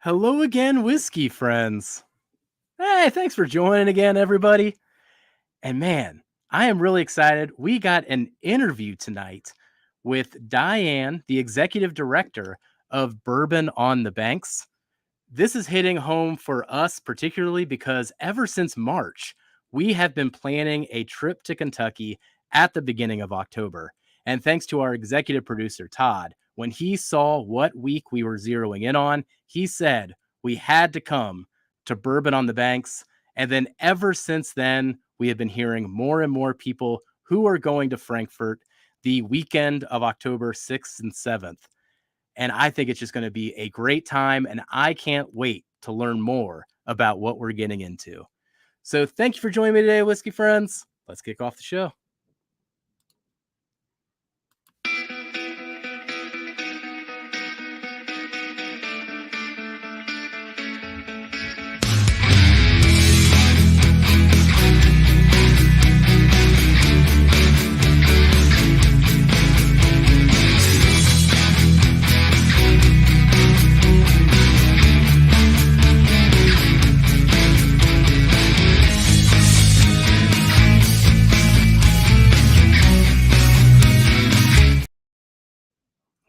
Hello again, whiskey friends. Hey, thanks for joining again, everybody. And man, I am really excited. We got an interview tonight with Diane, the executive director of Bourbon on the Banks. This is hitting home for us, particularly because ever since March, we have been planning a trip to Kentucky at the beginning of October. And thanks to our executive producer, Todd, when he saw what week we were zeroing in on, he said we had to come to Bourbon on the Banks. And then ever since then, we have been hearing more and more people who are going to Frankfort the weekend of October 6th and 7th. And I think it's just going to be a great time. And I can't wait to learn more about what we're getting into. So thank you for joining me today, whiskey friends. Let's kick off the show.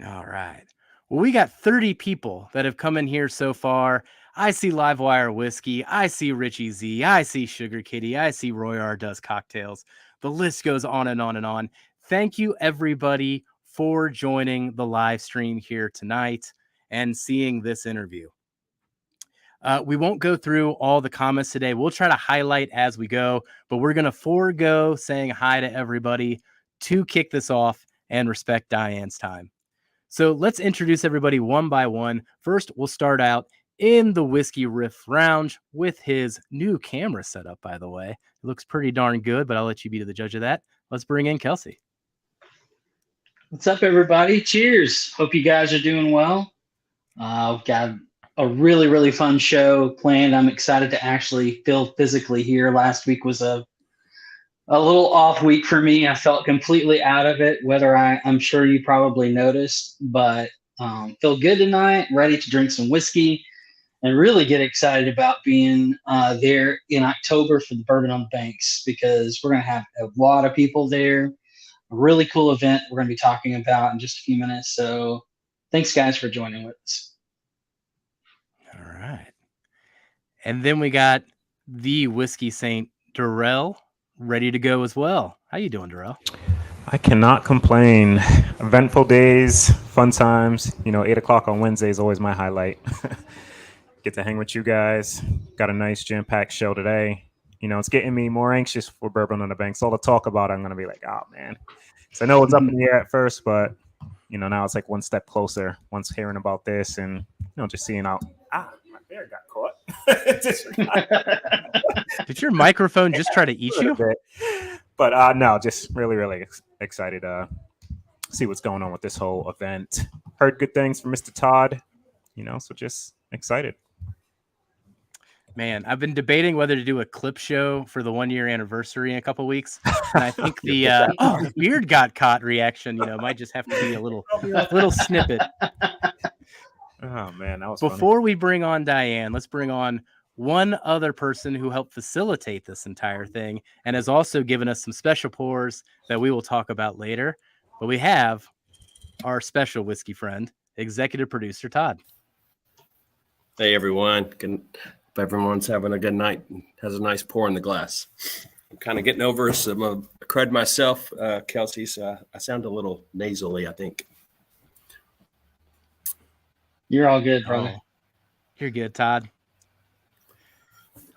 All right. Well, we got 30 people that have come in here so far. I see Livewire Whiskey. I see Richie Z. I see Sugar Kitty. I see Roy R. Does Cocktails. The list goes on and on and on. Thank you, everybody, for joining the live stream here tonight and seeing this interview. We won't go through all the comments today. We'll try to highlight as we go, but we're going to forego saying hi to everybody to kick this off and respect Diane's time. So let's introduce everybody one by one. First, we'll start out in the Whiskey Riff Lounge with his new camera setup, by the way. It looks pretty darn good, but I'll let you be the judge of that. Let's bring in Kelsey. What's up, everybody? Cheers. Hope you guys are doing well. We've got a really, really fun show planned. I'm excited to actually feel physically here. Last week was a little off week for me. I felt completely out of it, whether I'm sure you probably noticed, but feel good tonight, ready to drink some whiskey and really get excited about being there in October for the Bourbon on the Banks, because we're going to have a lot of people there. A really cool event we're going to be talking about in just a few minutes. So thanks, guys, for joining with us. All right. And then we got the Whiskey Saint, Darrell, ready to go as well. How you doing, Darrell? I cannot complain. Eventful days, fun times. 8 o'clock on Wednesday is always my highlight. Get to hang with you guys. Got a nice jam-packed show today. It's getting me more anxious for Bourbon on the Banks. All the talk about it, I'm going to be like, oh, man. So I know it's up in the air at first, but, now it's like one step closer once hearing about this and, just seeing out. My bear got caught. Did your microphone just try to eat you? But no, just really, really excited to see what's going on with this whole event. Heard good things from Mr. Todd, so just excited. Man, I've been debating whether to do a clip show for the 1-year anniversary in a couple of weeks. And I think the beard got caught reaction, might just have to be a little snippet. Oh, man, that was Before funny. we bring on Diane, let's bring on one other person who helped facilitate this entire thing and has also given us some special pours that we will talk about later. But we have our special whiskey friend, executive producer Todd. Hey, everyone. Hope everyone's having a good night and has a nice pour in the glass. I'm kind of getting over some crud myself, Kelsey, so I sound a little nasally, I think. You're all good, brother. You're good, Todd.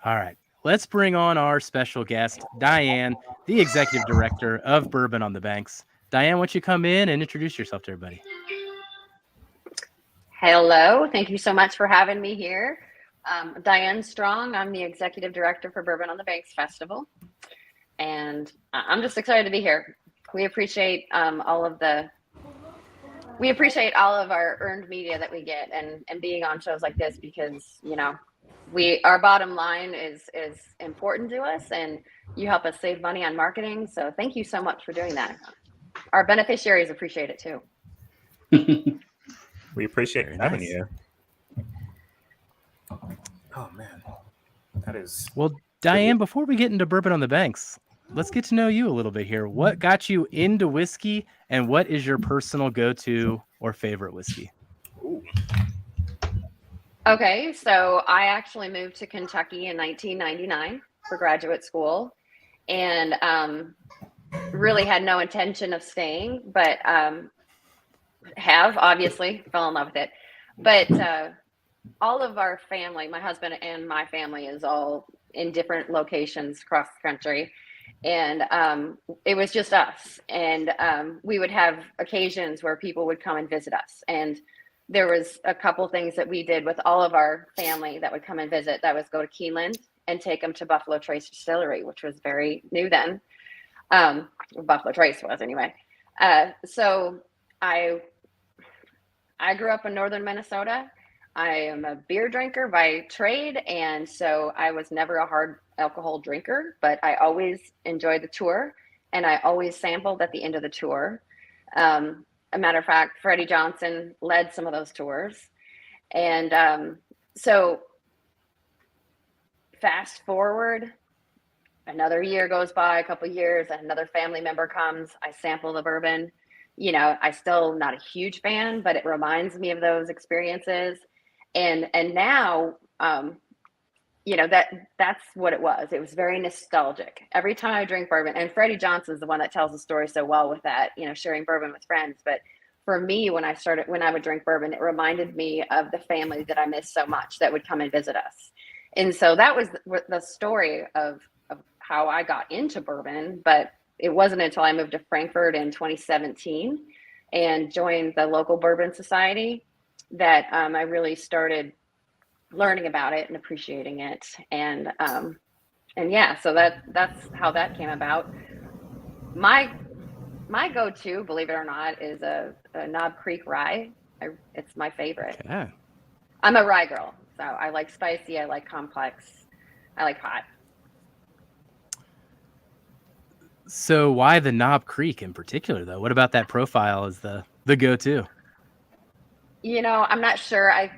All right. Let's bring on our special guest, Diane, the executive director of Bourbon on the Banks. Diane, why don't you come in and introduce yourself to everybody? Hello. Thank you so much for having me here. Diane Strong. I'm the executive director for Bourbon on the Banks Festival. And I'm just excited to be here. We appreciate all of our earned media that we get and being on shows like this, because, our bottom line is important to us, and you help us save money on marketing. So thank you so much for doing that. Our beneficiaries appreciate it too. We appreciate having you. Oh man, that is. Well, Diane, before we get into Bourbon on the Banks, let's get to know you a little bit here. What got you into whiskey, and what is your personal go-to or favorite whiskey? Ooh. Okay, so I actually moved to Kentucky in 1999 for graduate school, and really had no intention of staying, but have obviously fell in love with it. But all of our family, my husband and my family, is all in different locations across the country, and it was just us. And we would have occasions where people would come and visit us, and there was a couple things that we did with all of our family that would come and visit. That was go to Keeneland and take them to Buffalo Trace Distillery, which was very new then. Buffalo Trace was anyway. So I grew up in northern Minnesota. I am a beer drinker by trade, and so I was never a hard alcohol drinker, but I always enjoyed the tour, and I always sampled at the end of the tour. A matter of fact, Freddie Johnson led some of those tours. And so fast forward, another year goes by, a couple of years, another family member comes, I sample the bourbon. You know, I still not a huge fan, but it reminds me of those experiences. And now, you know, that's what it was. It was very nostalgic. Every time I drink bourbon, and Freddie Johnson's the one that tells the story so well with that, you know, sharing bourbon with friends. But for me, when I would drink bourbon, it reminded me of the family that I missed so much that would come and visit us. And so that was the story of how I got into bourbon. But it wasn't until I moved to Frankfort in 2017 and joined the local bourbon society that I really started learning about it and appreciating it. And yeah, so that's how that came about. My go-to, believe it or not, is a Knob Creek rye. It's my favorite. Yeah. I'm a rye girl, so I like spicy, I like complex, I like hot. So why the Knob Creek in particular, though? What about that profile is the go-to? You know, I'm not sure. I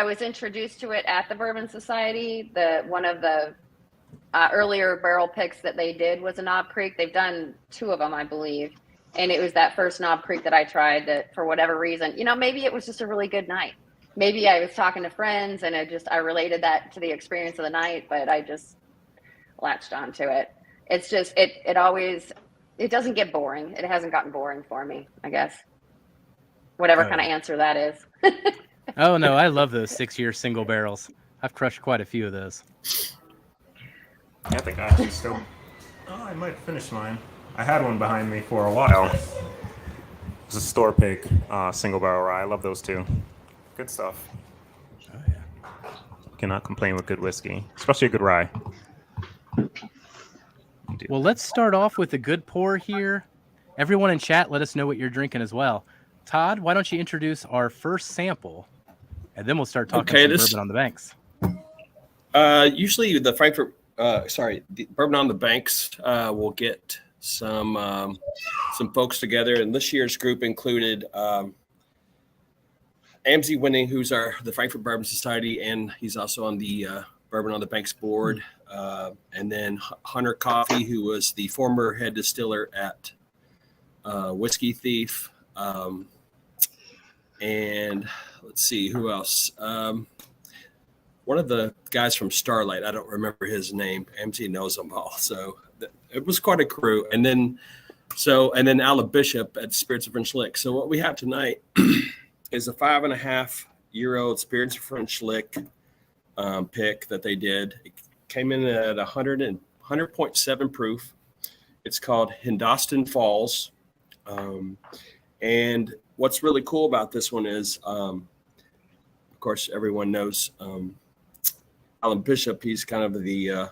was introduced to it at the Bourbon Society. One of the earlier barrel picks that they did was a Knob Creek. They've done 2 of them, I believe. And it was that first Knob Creek that I tried that for whatever reason, you know, maybe it was just a really good night. Maybe I was talking to friends and I related that to the experience of the night, but I just latched onto it. It's just, it doesn't get boring. It hasn't gotten boring for me, I guess. Whatever kind of answer that is. Oh, no, I love those 6-year single barrels. I've crushed quite a few of those. I think I actually still. Oh, I might finish mine. I had one behind me for a while. It was a store pick, single barrel rye. I love those too. Good stuff. Oh, yeah. Cannot complain with good whiskey, especially a good rye. Well, let's start off with a good pour here. Everyone in chat, let us know what you're drinking as well. Todd, why don't you introduce our first sample, and then we'll start talking some Bourbon on the Banks. Usually the Frankfort, the Bourbon on the Banks will get some folks together, and this year's group included Amzie Winning, who's the Frankfort Bourbon Society, and he's also on the Bourbon on the Banks board. And then Hunter Coffey, who was the former head distiller at Whiskey Thief. And let's see, who else? One of the guys from Starlight, I don't remember his name. MC knows them all. So it was quite a crew. And then Alan Bishop at Spirits of French Lick. So what we have tonight is a 5.5-year-old Spirits of French Lick pick that they did. It came in at 100.7 proof. It's called Hindostan Falls. And what's really cool about this one is, of course, everyone knows Alan Bishop. He's kind of the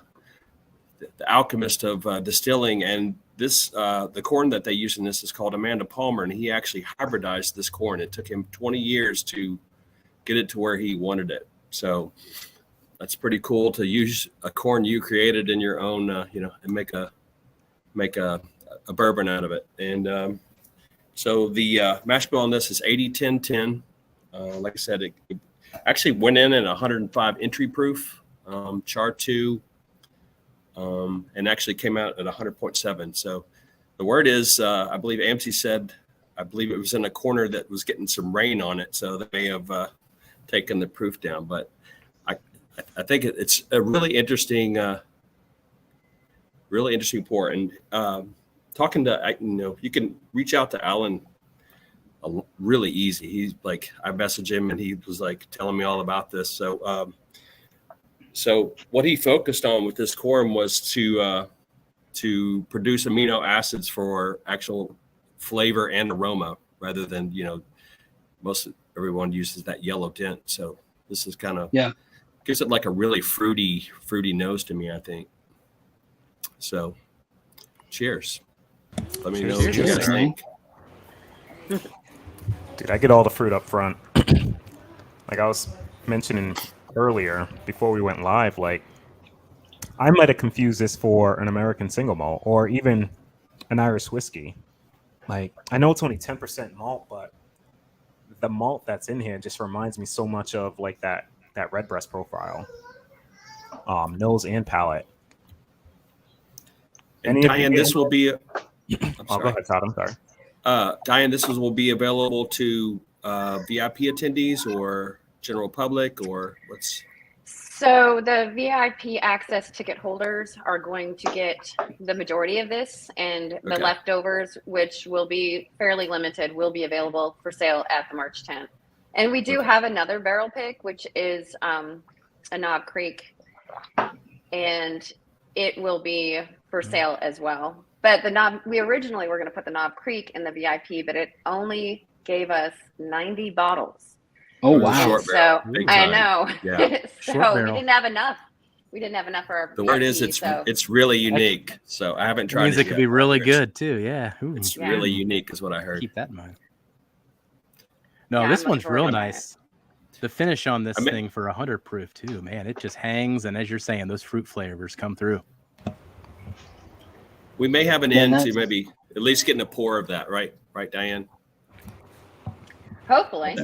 alchemist of distilling. And this the corn that they use in this is called Amanda Palmer, and he actually hybridized this corn. It took him 20 years to get it to where he wanted it. So that's pretty cool to use a corn you created in your own, and make a bourbon out of it. And so the mash bill on this is 80-10-10. Like I said, actually went in at 105 entry proof, char 2, and actually came out at 100.7. So the word is, I believe AMC said, I believe it was in a corner that was getting some rain on it, so they may have taken the proof down. But I think it's a really interesting pour. And talking to, you can reach out to Alan really easy. He's like, I messaged him and he was like telling me all about this. So what he focused on with this quorum was to produce amino acids for actual flavor and aroma, rather than, everyone uses that yellow tint. So this is kind of gives it like a really fruity nose to me, I think. So cheers. Let me know what you guys think. Dude, I get all the fruit up front. Like I was mentioning earlier before we went live, like I might have confused this for an American single malt or even an Irish whiskey. Like I know it's only 10% malt, but the malt that's in here just reminds me so much of like that redbreast profile, nose and palate. And Diane, this will be. Go ahead, Todd. I'm sorry. Diane, this will be available to VIP attendees or general public, or what's? So the VIP access ticket holders are going to get the majority of this, and the leftovers, which will be fairly limited, will be available for sale at the March 10th. And we do have another barrel pick, which is a Knob Creek, and it will be for sale as well. But we originally were going to put the Knob Creek in the VIP, but it only gave us 90 bottles. Oh, wow. Short So I know. Yeah. So we didn't have enough. We didn't have enough for our. The word is it's really unique. So I haven't tried. Means it could be really good too. Yeah. Ooh. It's really unique, is what I heard. Keep that in mind. No, this one's real nice. The finish on this thing for 100 proof too, man. It just hangs, and as you're saying, those fruit flavors come through. We may have an end to maybe at least getting a pour of that, right? Right, Diane? Hopefully.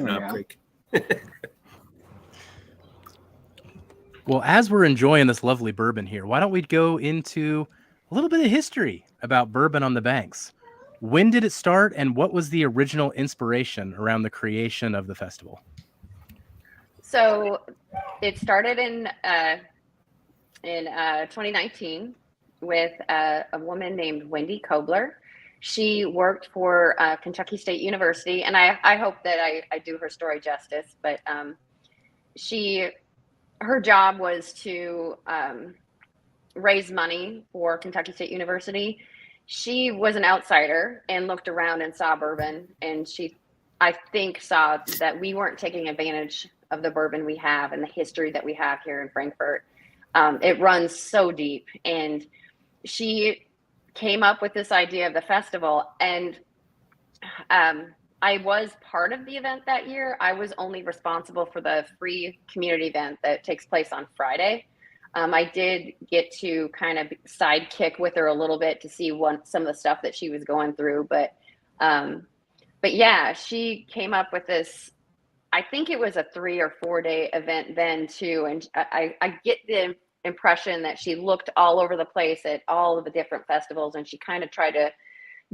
Well, as we're enjoying this lovely bourbon here, why don't we go into a little bit of history about Bourbon on the Banks? When did it start, and what was the original inspiration around the creation of the festival? So it started in 2019 with a woman named Wendy Kobler. She worked for Kentucky State University, and I hope that I do her story justice, but her job was to raise money for Kentucky State University. She was an outsider and looked around and saw bourbon, and I think saw that we weren't taking advantage of the bourbon we have and the history that we have here in Frankfort. It runs so deep, and she came up with this idea of the festival, and I was part of the event that year. I was only responsible for the free community event that takes place on Friday. I did get to kind of sidekick with her a little bit to see some of the stuff that she was going through, but yeah, she came up with this. I think it was a 3 or 4 day event then too, and I get the impression that she looked all over the place at all of the different festivals, and she kind of tried to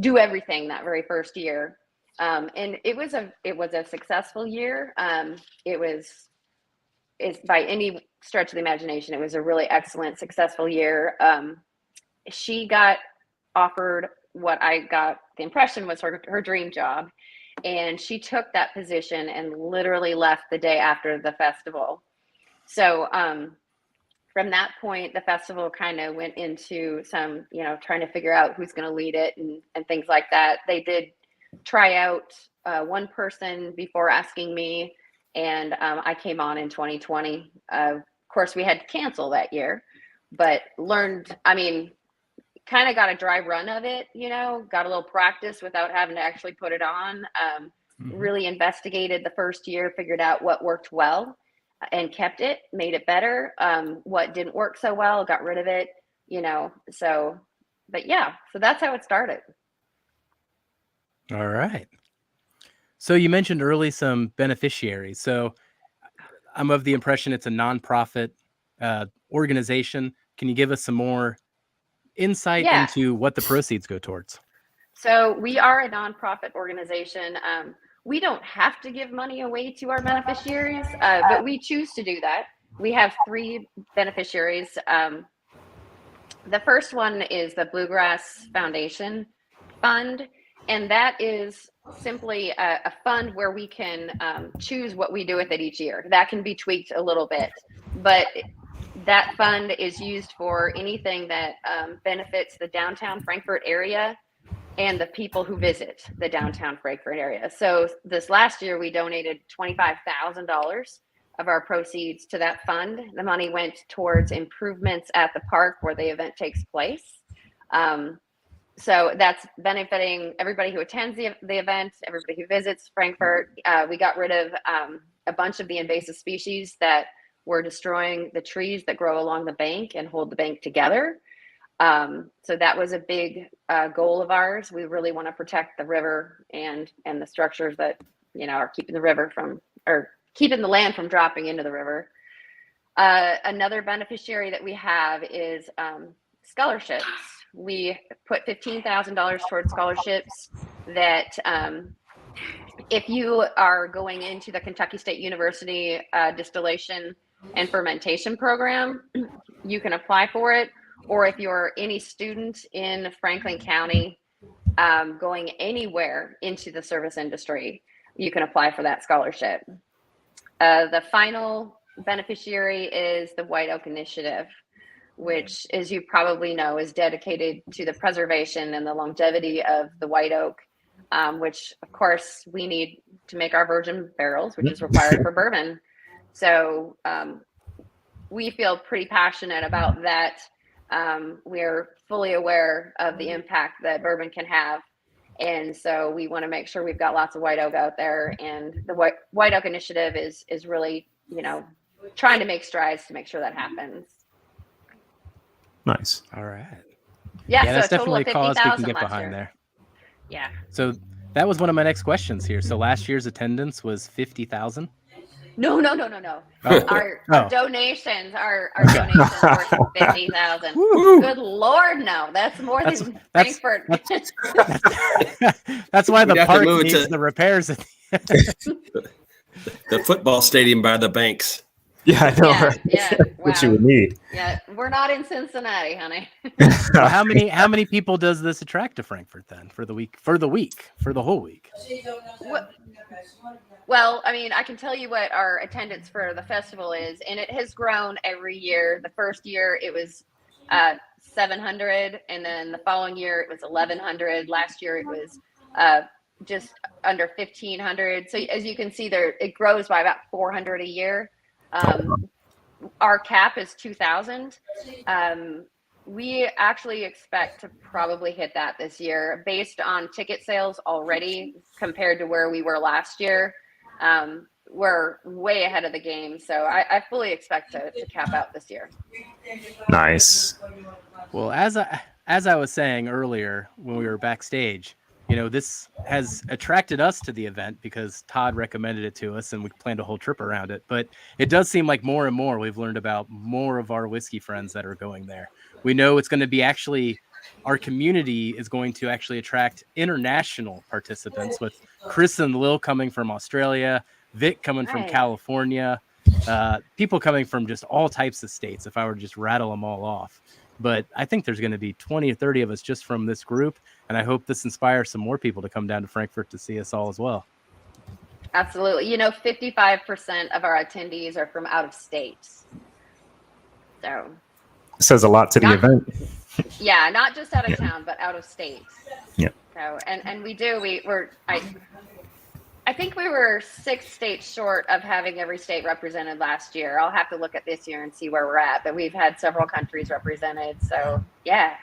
do everything that very first year. And it was a successful year. It's by any stretch of the imagination, it was a really excellent, successful year. She got offered what I got the impression was her dream job, and she took that position and literally left the day after the festival. So from that point, the festival kind of went into some, trying to figure out who's going to lead it and things like that. They did try out one person before asking me, and I came on in 2020. Of course, we had to cancel that year, but kind of got a dry run of it, got a little practice without having to actually put it on. Really investigated the first year, figured out what worked well and kept it, made it better. What didn't work so well, got rid of it, so that's how it started. All right. So you mentioned early some beneficiaries. So I'm of the impression it's a nonprofit organization. Can you give us some more insight Yeah. into what the proceeds go towards? So we are a nonprofit organization. We don't have to give money away to our beneficiaries, but we choose to do that. We have 3 beneficiaries. The first one is the Bluegrass Foundation Fund, and that is simply a fund where we can choose what we do with it each year. That can be tweaked a little bit, but that fund is used for anything that benefits the downtown Frankfort area and the people who visit the downtown Frankfort area. So this last year, we donated $25,000 of our proceeds to that fund. The money went towards improvements at the park where the event takes place. So that's benefiting everybody who attends the event, everybody who visits Frankfort. We got rid of a bunch of the invasive species that were destroying the trees that grow along the bank and hold the bank together. So that was a big goal of ours. We really want to protect the river and the structures that, you know, are keeping the river from, or keeping the land from dropping into the river. Another beneficiary that we have is scholarships. We put $15,000 towards scholarships that if you are going into the Kentucky State University distillation and fermentation program, you can apply for it. Or if you're any student in Franklin County going anywhere into the service industry, you can apply for that scholarship. The final beneficiary is the White Oak Initiative, which, as you probably know, is dedicated to the preservation and the longevity of the white oak, which, of course, we need to make our virgin barrels, which is required for bourbon. So we feel pretty passionate about that. We're fully aware of the impact that bourbon can have. And so we want to make sure we've got lots of white oak out there. And the White Oak Initiative is really, you know, trying to make strides to make sure that happens. Nice. All right. Yeah, Yeah, that's so a total definitely of a cause we can 50,000 get last behind year. there. Yeah. So that was one of my next questions here. So last year's attendance was 50,000. No. Oh. Our Oh. donations, our donations were 50,000. Good Lord, no, that's more than Frankfort. That's why We'd the have to park move it needs to- the repairs. The football stadium by the banks. Yeah, I know. Yeah, right? yeah, What you wow. would need. Yeah, we're not in Cincinnati, honey. Well, how many people does this attract to Frankfort then for the whole week? Well, I mean, I can tell you what our attendance for the festival is, and it has grown every year. The first year it was 700, and then the following year it was 1,100. Last year it was just under 1,500. So as you can see there, it grows by about 400 a year. Our cap is 2,000. We actually expect to probably hit that this year based on ticket sales already compared to where we were last year. We're way ahead of the game. So I fully expect to cap out this year. Nice. Well, as I was saying earlier when we were backstage, you know, this has attracted us to the event because Todd recommended it to us and we planned a whole trip around it. But it does seem like more and more we've learned about more of our whiskey friends that are going there. We know it's going to be actually, our community is going to actually attract international participants with Chris and Lil coming from Australia, Vic coming from Nice. California, people coming from just all types of states, if I were to just rattle them all off. But I think there's going to be 20 or 30 of us just from this group. And I hope this inspires some more people to come down to Frankfort to see us all as well. Absolutely. You know, 55% of our attendees are from out of state. So Says a lot to the event. yeah, not just out of town, but out of state. Yeah. So, and I think we were 6 states short of having every state represented last year. I'll have to look at this year and see where we're at, but we've had several countries represented. So yeah.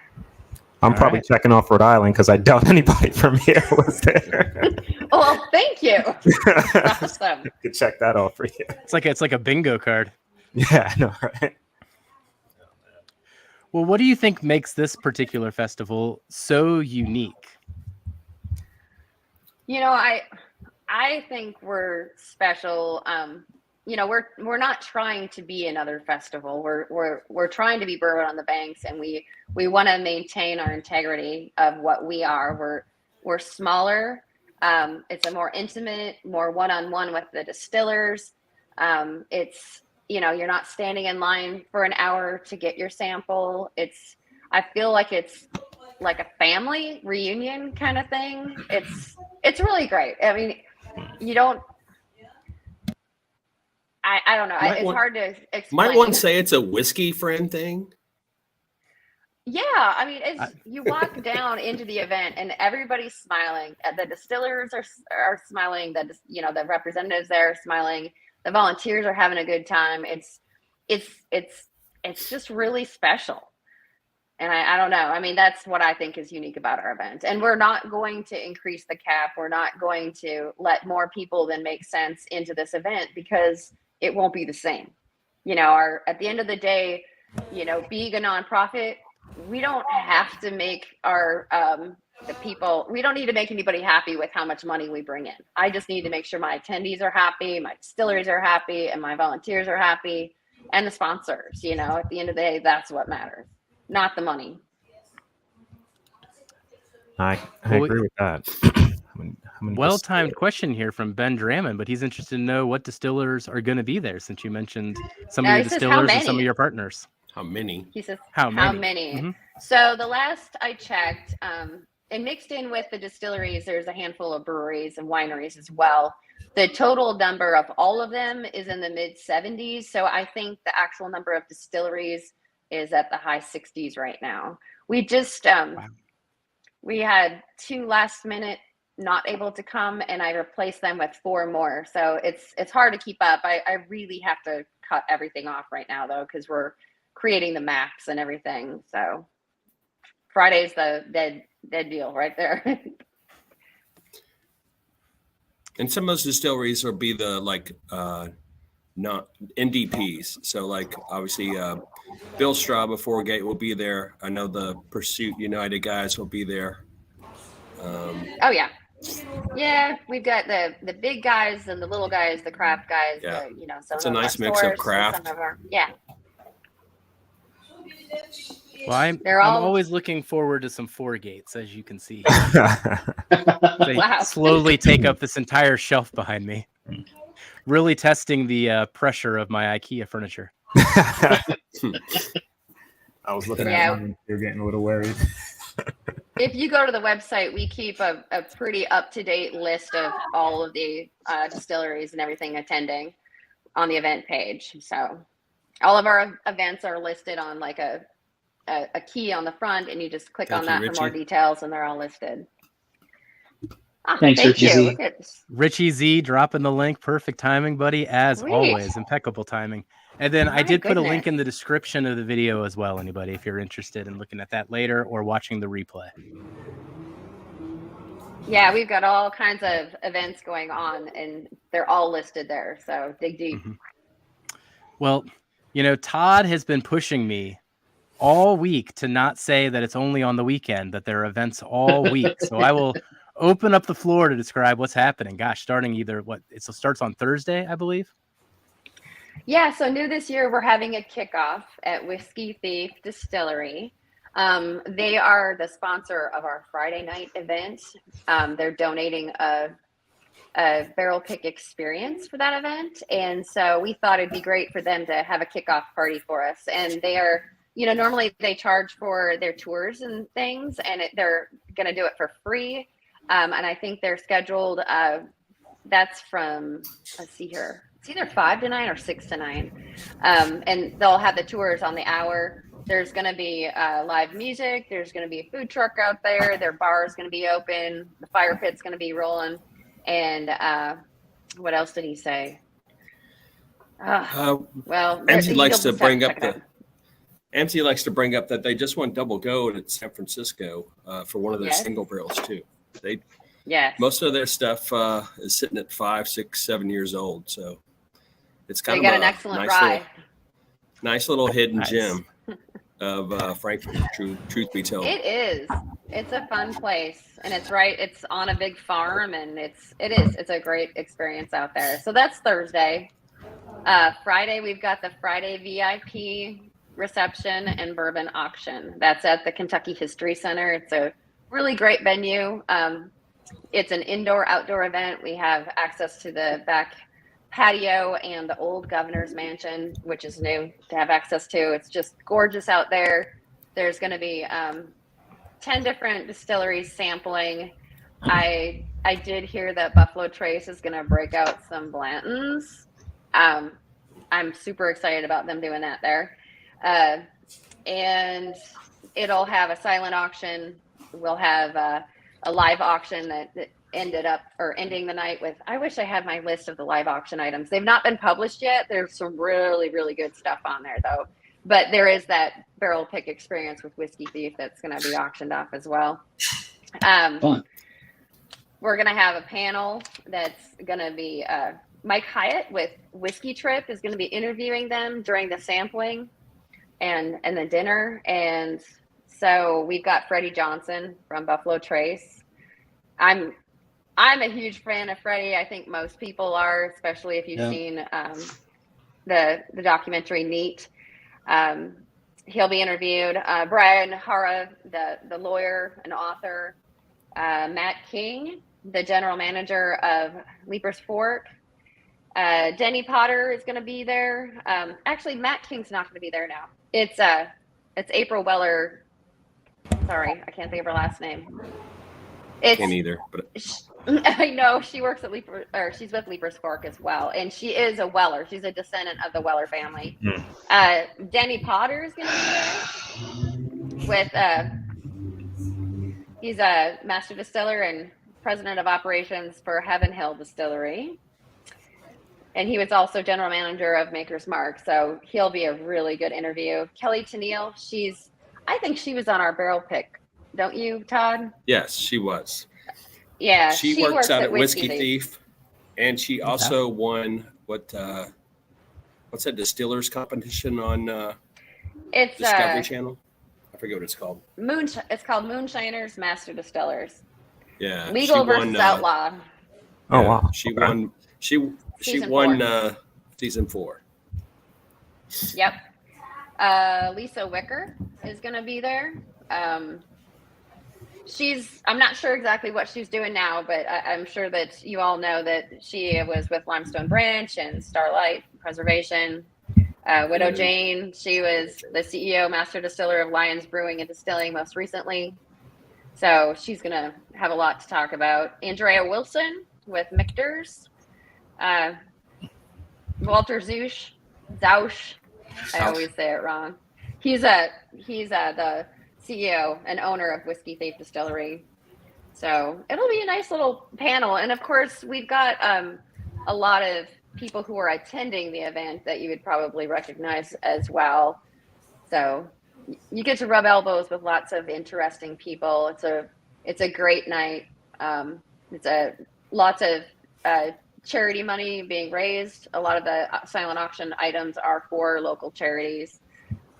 I'm probably checking off Rhode Island because I doubt anybody from here was there. Well, thank you. Awesome. Could check that off for you. It's like a bingo card. Yeah, I know, right? Well, what do you think makes this particular festival so unique? You know, I think we're special we're not trying to be another festival. We're trying to be Bourbon on the Banks, and we want to maintain our integrity of what we are. We're smaller. It's a more intimate, more one-on-one with the distillers. It's, you're not standing in line for an hour to get your sample. I feel like it's like a family reunion kind of thing. It's really great. I mean, you don't, I don't know. It's hard to explain. Might one say it's a whiskey friend thing? Yeah, I mean, you walk down into the event and everybody's smiling. The distillers are smiling. The representatives there are smiling. The volunteers are having a good time. It's just really special. And I don't know. I mean, that's what I think is unique about our event. And we're not going to increase the cap. We're not going to let more people than make sense into this event, because it won't be the same. At the end of the day, being a nonprofit, we don't have to make the people, we don't need to make anybody happy with how much money we bring in. I just need to make sure my attendees are happy, my distilleries are happy, and my volunteers are happy, and the sponsors. At the end of the day, that's what matters, not the money. I agree with that. Well-timed question here from Ben Drammond, but he's interested to know what distillers are going to be there, since you mentioned some of your distillers and some of your partners. How many? He says, how many? Mm-hmm. So the last I checked, and mixed in with the distilleries, there's a handful of breweries and wineries as well. The total number of all of them is in the mid 70s. So I think the actual number of distilleries is at the high 60s right now. We just, we had 2 last minute not able to come, and I replaced them with 4 more. So it's hard to keep up. I really have to cut everything off right now though, because we're creating the maps and everything. So Friday's the dead deal right there. And some of those distilleries will be the not NDPs. So obviously Bill Straub before Gate will be there. I know the Pursuit United guys will be there. Oh yeah. Yeah, we've got the big guys and the little guys, the craft guys. Yeah. Some it's of a nice mix of craft. Well, I'm always looking forward to some 4 Gates, as you can see. They slowly take up this entire shelf behind me, really testing the pressure of my IKEA furniture. I was looking at it, you're getting a little worried. If you go to the website, we keep a pretty up-to-date list of all of the distilleries and everything attending on the event page. So all of our events are listed on a key on the front, and you just click on that for more details, and they're all listed. Thanks, Richie Z. Richie Z dropping the link. Perfect timing, buddy, as always. Impeccable timing. And then I did put a link in the description of the video as well, anybody, if you're interested in looking at that later or watching the replay. Yeah, we've got all kinds of events going on, and they're all listed there. So dig deep. Mm-hmm. Well, Todd has been pushing me all week to not say that it's only on the weekend, that there are events all week. So I will open up the floor to describe what's happening. Gosh, starting it starts on Thursday, I believe. Yeah, so new this year, we're having a kickoff at Whiskey Thief Distillery. They are the sponsor of our Friday night event. They're donating a barrel pick experience for that event. And so we thought it'd be great for them to have a kickoff party for us. And they are, normally they charge for their tours and things, and they're going to do it for free. And I think they're scheduled, that's from, let's see here. It's either 5 to 9 or 6 to 9. And they'll have the tours on the hour. There's going to be live music. There's going to be a food truck out there. Their bar is going to be open. The fire pit's going to be rolling. And what else did he say? MC likes to bring up that they just won double gold at San Francisco for one of their single barrels too. Most of their stuff is sitting at 5, 6, 7 years old. So it's kind of an excellent rye. Nice little hidden gem of Frankfort. Truth be told, it is. It's a fun place, and it's on a big farm, and it's a great experience out there. So that's Thursday. Friday, we've got the Friday VIP reception and bourbon auction. That's at the Kentucky History Center. It's a really great venue. It's an indoor-outdoor event. We have access to the back patio and the old governor's mansion, which is new to have access to. It's just gorgeous out there. There's going to be 10 different distilleries sampling. I did hear that Buffalo Trace is going to break out some Blantons. I'm super excited about them doing that there. And it'll have a silent auction. We'll have a live auction that ended up or ending the night with, I wish I had my list of the live auction items. They've not been published yet. There's some really, really good stuff on there though. But there is that barrel pick experience with Whiskey Thief that's going to be auctioned off as well. Fun. We're going to have a panel that's going to be Mike Hyatt with Whiskey Trip is going to be interviewing them during the sampling and the dinner. And so we've got Freddie Johnson from Buffalo Trace. I'm a huge fan of Freddie. I think most people are, especially if you've seen the documentary Neat. He'll be interviewed. Brian Hara, the lawyer and author. Matt King, the general manager of Leaper's Fork. Denny Potter is going to be there. Actually, Matt King's not going to be there now. It's April Weller. Sorry, I can't think of her last name. Can't either. But I know she works at Leaper, or she's with Leaper's Fork as well, and she is a Weller. She's a descendant of the Weller family. Denny Potter is going to be there with. He's a master distiller and president of operations for Heaven Hill Distillery. And he was also general manager of Maker's Mark. So he'll be a really good interview. Kelly Tennille, I think she was on our barrel pick. Don't you, Todd? yes, she was. Yeah. She works out at Whiskey Thief. And she also won what's that distillers competition on It's Discovery Channel? I forget what it's called. It's called Moonshiners Master Distillers. Yeah. Legal versus Outlaw. Oh, wow. She Okay. won. She Season won 4. season 4. Yep. Lisa Wicker is going to be there. I'm not sure exactly what she's doing now, but I'm sure that you all know that she was with Limestone Branch and Starlight Preservation. Widow Jane, she was the CEO, master distiller of Lyons Brewing and Distilling most recently. So she's going to have a lot to talk about. Andrea Wilson with Michter's. Walter Zausch. I always say it wrong. He's the CEO and owner of Whiskey Thief Distillery. So it'll be a nice little panel. And of course, we've got a lot of people who are attending the event that you would probably recognize as well. So you get to rub elbows with lots of interesting people. It's a great night. Lots of charity money being raised. A lot of the silent auction items are for local charities.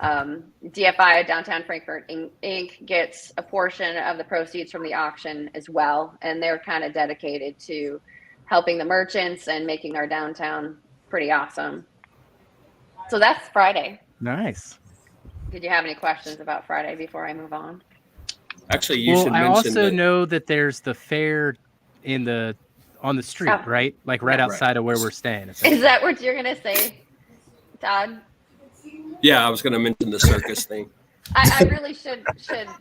DFI, Downtown Frankfort Inc. gets a portion of the proceeds from the auction as well. And they're kind of dedicated to helping the merchants and making our downtown pretty awesome. So that's Friday. Nice. Did you have any questions about Friday before I move on? Actually, you should I mention also that, know that there's the fair on the street, right? Like right outside of where we're staying. Is that what you're going to say, Todd? Yeah, I was going to mention the circus thing. I really should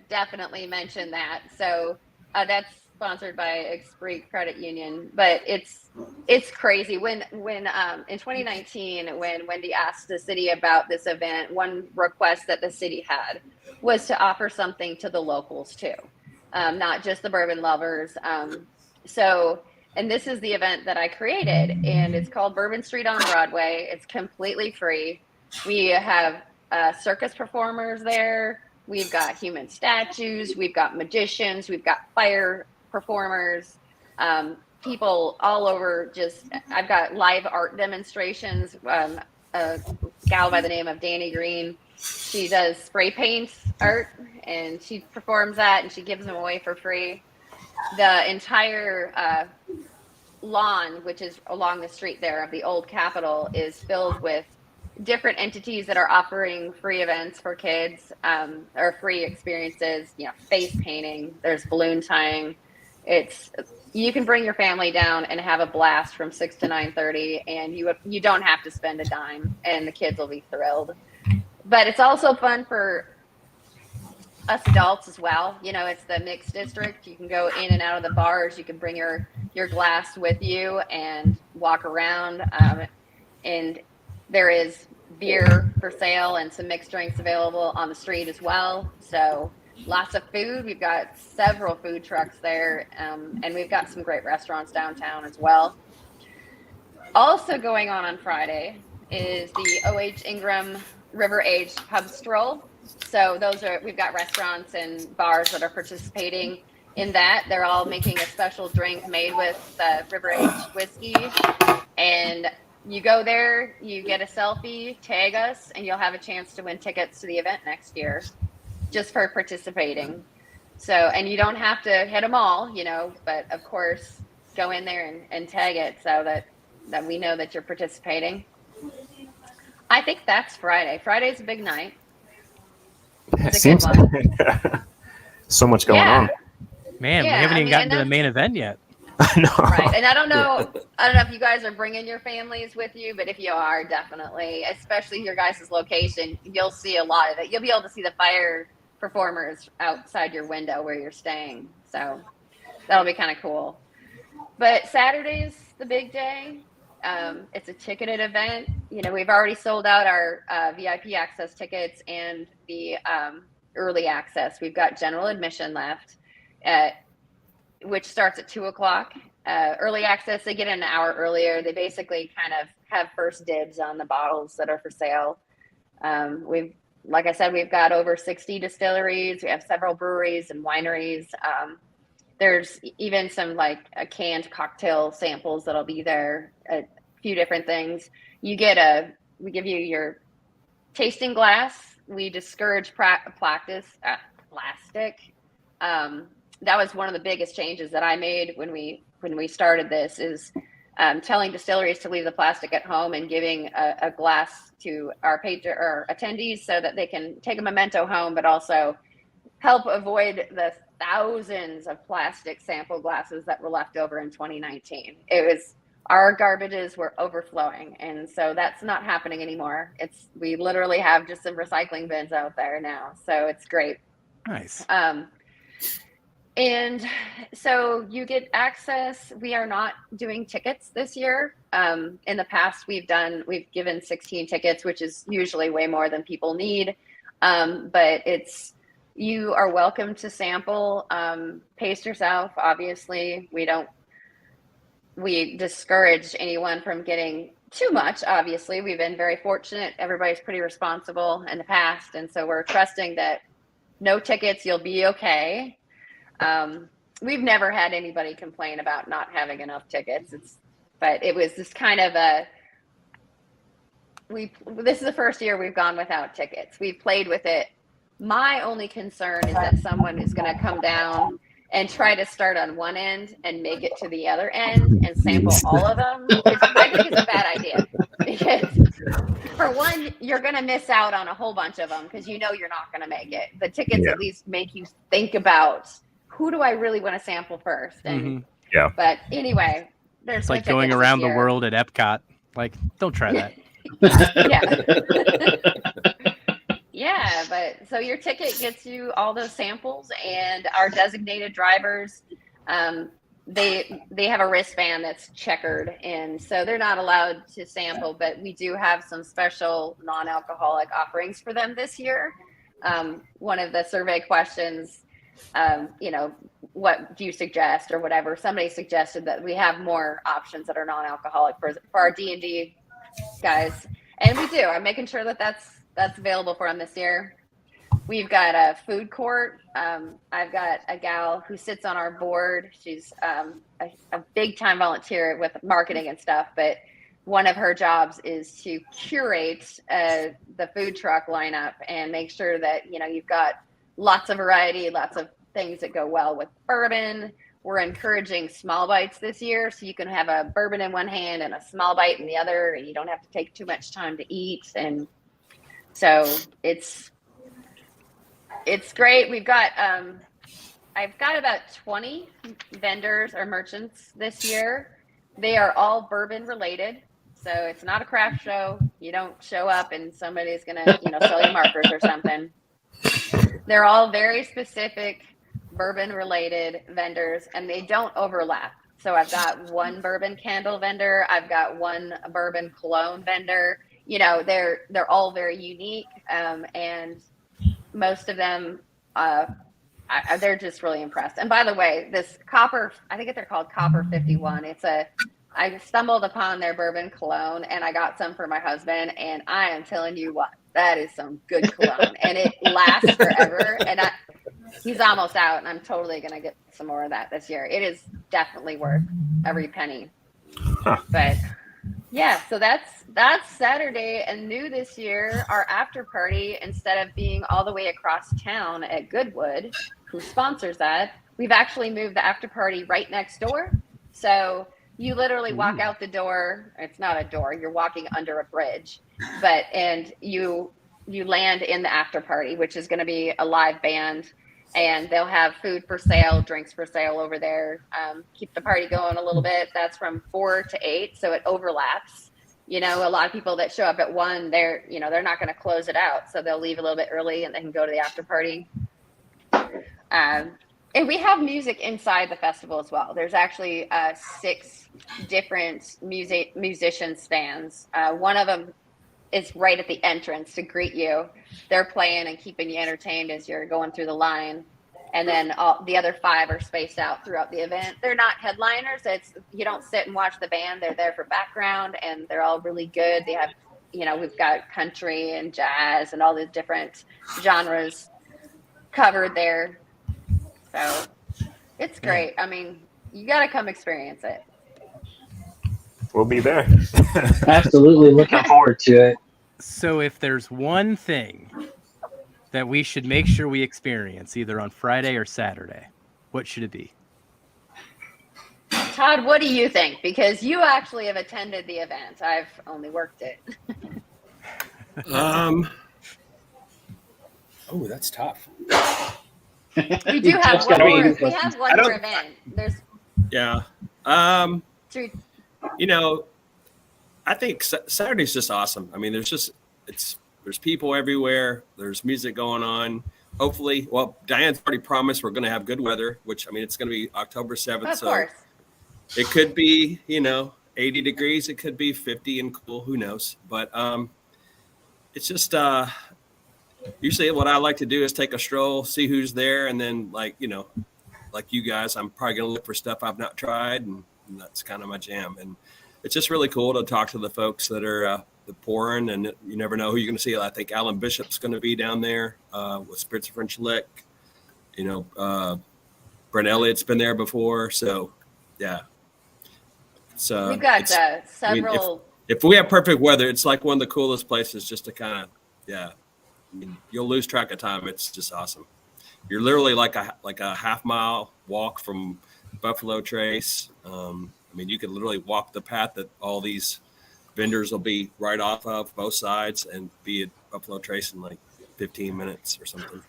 definitely mention that. So that's sponsored by Esprit Credit Union, but it's crazy. When in 2019, when Wendy asked the city about this event, one request that the city had was to offer something to the locals too, not just the bourbon lovers. And this is the event that I created, and it's called Bourbon Street on Broadway. It's completely free. We have circus performers there. We've got human statues. We've got magicians. We've got fire performers. People all over. I've got live art demonstrations. A gal by the name of Danny Green. She does spray paint art, and she performs that, and she gives them away for free. The entire lawn, which is along the street there of the old Capitol, is filled with different entities that are offering free events for kids, or free experiences, face painting, there's balloon tying. You can bring your family down and have a blast from 6 to 9:30, and you don't have to spend a dime, and the kids will be thrilled. But it's also fun for us adults as well. It's the mixed district. You can go in and out of the bars. You can bring your glass with you and walk around. And there is beer for sale and some mixed drinks available on the street as well. So lots of food. We've got several food trucks there, and we've got some great restaurants downtown as well. Also going on Friday is the O.H. Ingram River Aged Pub Stroll. So we've got restaurants and bars that are participating in that. They're all making a special drink made with river aged whiskey. And you go there, you get a selfie, tag us, and you'll have a chance to win tickets to the event next year just for participating. So, and you don't have to hit them all, but of course, go in there and tag it so that we know that you're participating. I think that's Friday. Friday's a big night. It seems so much going on. Man, we haven't even gotten to the main event yet. I know. Right. And I don't know if you guys are bringing your families with you, but if you are, definitely, especially your guys' location, you'll see a lot of it. You'll be able to see the fire performers outside your window where you're staying. So that'll be kind of cool. But Saturday's the big day. It's a ticketed event. We've already sold out our VIP access tickets and the early access. We've got general admission left, which starts at 2:00. Early access, they get in an hour earlier. They basically kind of have first dibs on the bottles that are for sale. Like I said, we've got over 60 distilleries. We have several breweries and wineries. There's even some canned cocktail samples that'll be there, a few different things. We give you your tasting glass. We discourage plastic. That was one of the biggest changes that I made when we started this, is telling distilleries to leave the plastic at home and giving a glass to our attendees so that they can take a memento home, but also help avoid the thousands of plastic sample glasses that were left over in 2019. Our garbages were overflowing, and so that's not happening anymore. We literally have just some recycling bins out there now, so it's great. Nice. And so you get access. We are not doing tickets this year. In the past, we've given 16 tickets, which is usually way more than people need. But you are welcome to sample. Pace yourself. Obviously, we discourage anyone from getting too much. Obviously, we've been very fortunate. Everybody's pretty responsible in the past. And so we're trusting that no tickets, you'll be okay. We've never had anybody complain about not having enough tickets. But it was this kind of this is the first year we've gone without tickets. We've played with it. My only concern is that someone is going to come down and try to start on one end and make it to the other end and sample all of them, which I think is a bad idea. Because for one, you're going to miss out on a whole bunch of them because you're not going to make it. The tickets at least make you think about, who do I really want to sample first? And But anyway, there's it's like going around the world at Epcot. Don't try that. Yeah, but so your ticket gets you all those samples, and our designated drivers, they have a wristband that's checkered, and so they're not allowed to sample, but we do have some special non-alcoholic offerings for them this year. One of the survey questions, what do you suggest or whatever, somebody suggested that we have more options that are non-alcoholic for our D&D guys, and we do. I'm making sure that that's available for them this year. We've got a food court. I've got a gal who sits on our board. She's a big time volunteer with marketing and stuff, but one of her jobs is to curate the food truck lineup and make sure that you've got lots of variety, lots of things that go well with bourbon, we're encouraging small bites this year, so you can have a bourbon in one hand and a small bite in the other, and you don't have to take too much time to eat. And so it's great. We've got I've got about 20 vendors or merchants this year. They are all bourbon related. So it's not a craft show. You don't show up and somebody's going to, sell you markers or something. They're all very specific bourbon related vendors, and they don't overlap. So I've got one bourbon candle vendor. I've got one bourbon cologne vendor. They're all very unique. And most of them, they're just really impressed. And by the way, this Copper, I think they're called Copper 51. I stumbled upon their bourbon cologne, and I got some for my husband, and I am telling you what, that is some good cologne, and it lasts forever. And he's almost out, and I'm totally going to get some more of that this year. It is definitely worth every penny. But yeah, so that's Saturday. And new this year, our after party, instead of being all the way across town at Goodwood, who sponsors that, we've actually moved the after party right next door. So you literally walk out the door. It's not a door. You're walking under a bridge, and you land in the after party, which is going to be a live band, and they'll have food for sale, drinks for sale over there. Keep the party going a little bit. That's from 4 to 8. So it overlaps. A lot of people that show up at 1, they're not going to close it out. So they'll leave a little bit early and they can go to the after party. And we have music inside the festival as well. There's actually 6 different musician stands. One of them is right at the entrance to greet you. They're playing and keeping you entertained as you're going through the line. And then the other 5 are spaced out throughout the event. They're not headliners. You don't sit and watch the band. They're there for background, and they're all really good. They have, we've got country and jazz and all the different genres covered there. So it's great. I mean, you got to come experience it. We'll be there. Absolutely looking forward to it. So if there's one thing that we should make sure we experience either on Friday or Saturday, what should it be? Todd, what do you think? Because you actually have attended the event. I've only worked it. Oh, that's tough. We do have one more. We have one more event. Yeah. I think Saturday's just awesome. I mean, there's people everywhere. There's music going on. Hopefully, well, Diane's already promised we're going to have good weather, which, I mean, it's going to be October 7th. Of course. It could be, 80 degrees. It could be 50 and cool. Who knows? But it's just usually what I like to do is take a stroll, see who's there, and then like you guys, I'm probably going to look for stuff I've not tried, and that's kind of my jam. And it's just really cool to talk to the folks that are pouring, and you never know who you're going to see. I think Alan Bishop's going to be down there with Spirits of French Lick. Brent Elliott's been there before, so yeah. So we've got several. If we have perfect weather, it's like one of the coolest places just to kind of, I mean, you'll lose track of time. It's just awesome. You're literally like a half-mile walk from Buffalo Trace. I mean, you could literally walk the path that all these vendors will be right off of both sides and be at Buffalo Trace in like 15 minutes or something.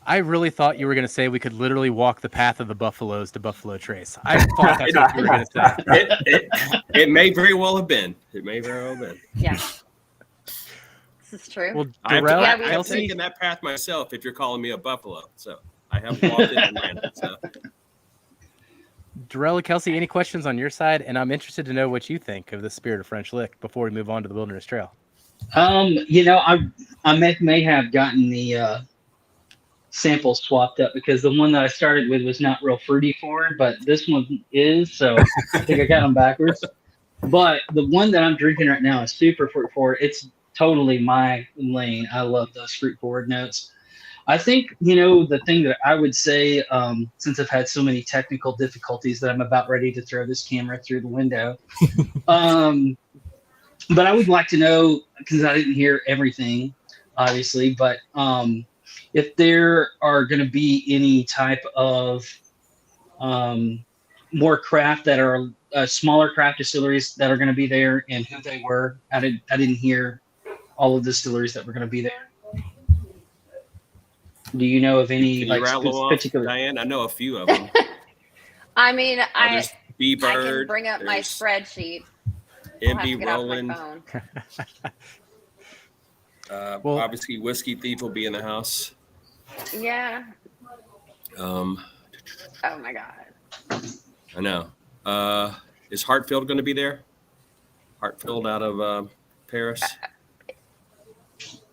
I really thought you were going to say we could literally walk the path of the buffaloes to Buffalo Trace. I thought that's what you were going to say. It may very well have been. It may very well have been. Yeah. This is true. Well, I have taken that path myself, if you're calling me a buffalo. So I have walked it and ran it. So. Darrell, Kelsey, any questions on your side? And I'm interested to know what you think of the Spirit of French Lick before we move on to the Wilderness Trail. I may have gotten the samples swapped up because the one that I started with was not real fruity forward, but this one is. So I think I got them backwards. But the one that I'm drinking right now is super fruit forward. It's totally my lane. I love those fruit forward notes. I think, the thing that I would say, since I've had so many technical difficulties that I'm about ready to throw this camera through the window. But I would like to know, because I didn't hear everything, obviously, but if there are going to be any type of more craft that are smaller craft distilleries that are going to be there and who they were. I didn't hear all of the distilleries that were going to be there. Do you know of any Can you rattle them off, particular? Diane? I know a few of them. I mean, There's B-Bird. I can bring up my there's spreadsheet. I'll have to MB get off my Roland. phone. Well- Obviously, Whiskey Thief will be in the house. Yeah. Um, Oh my God. I know. Is Hartfield going to be there? Hartfield out of Paris.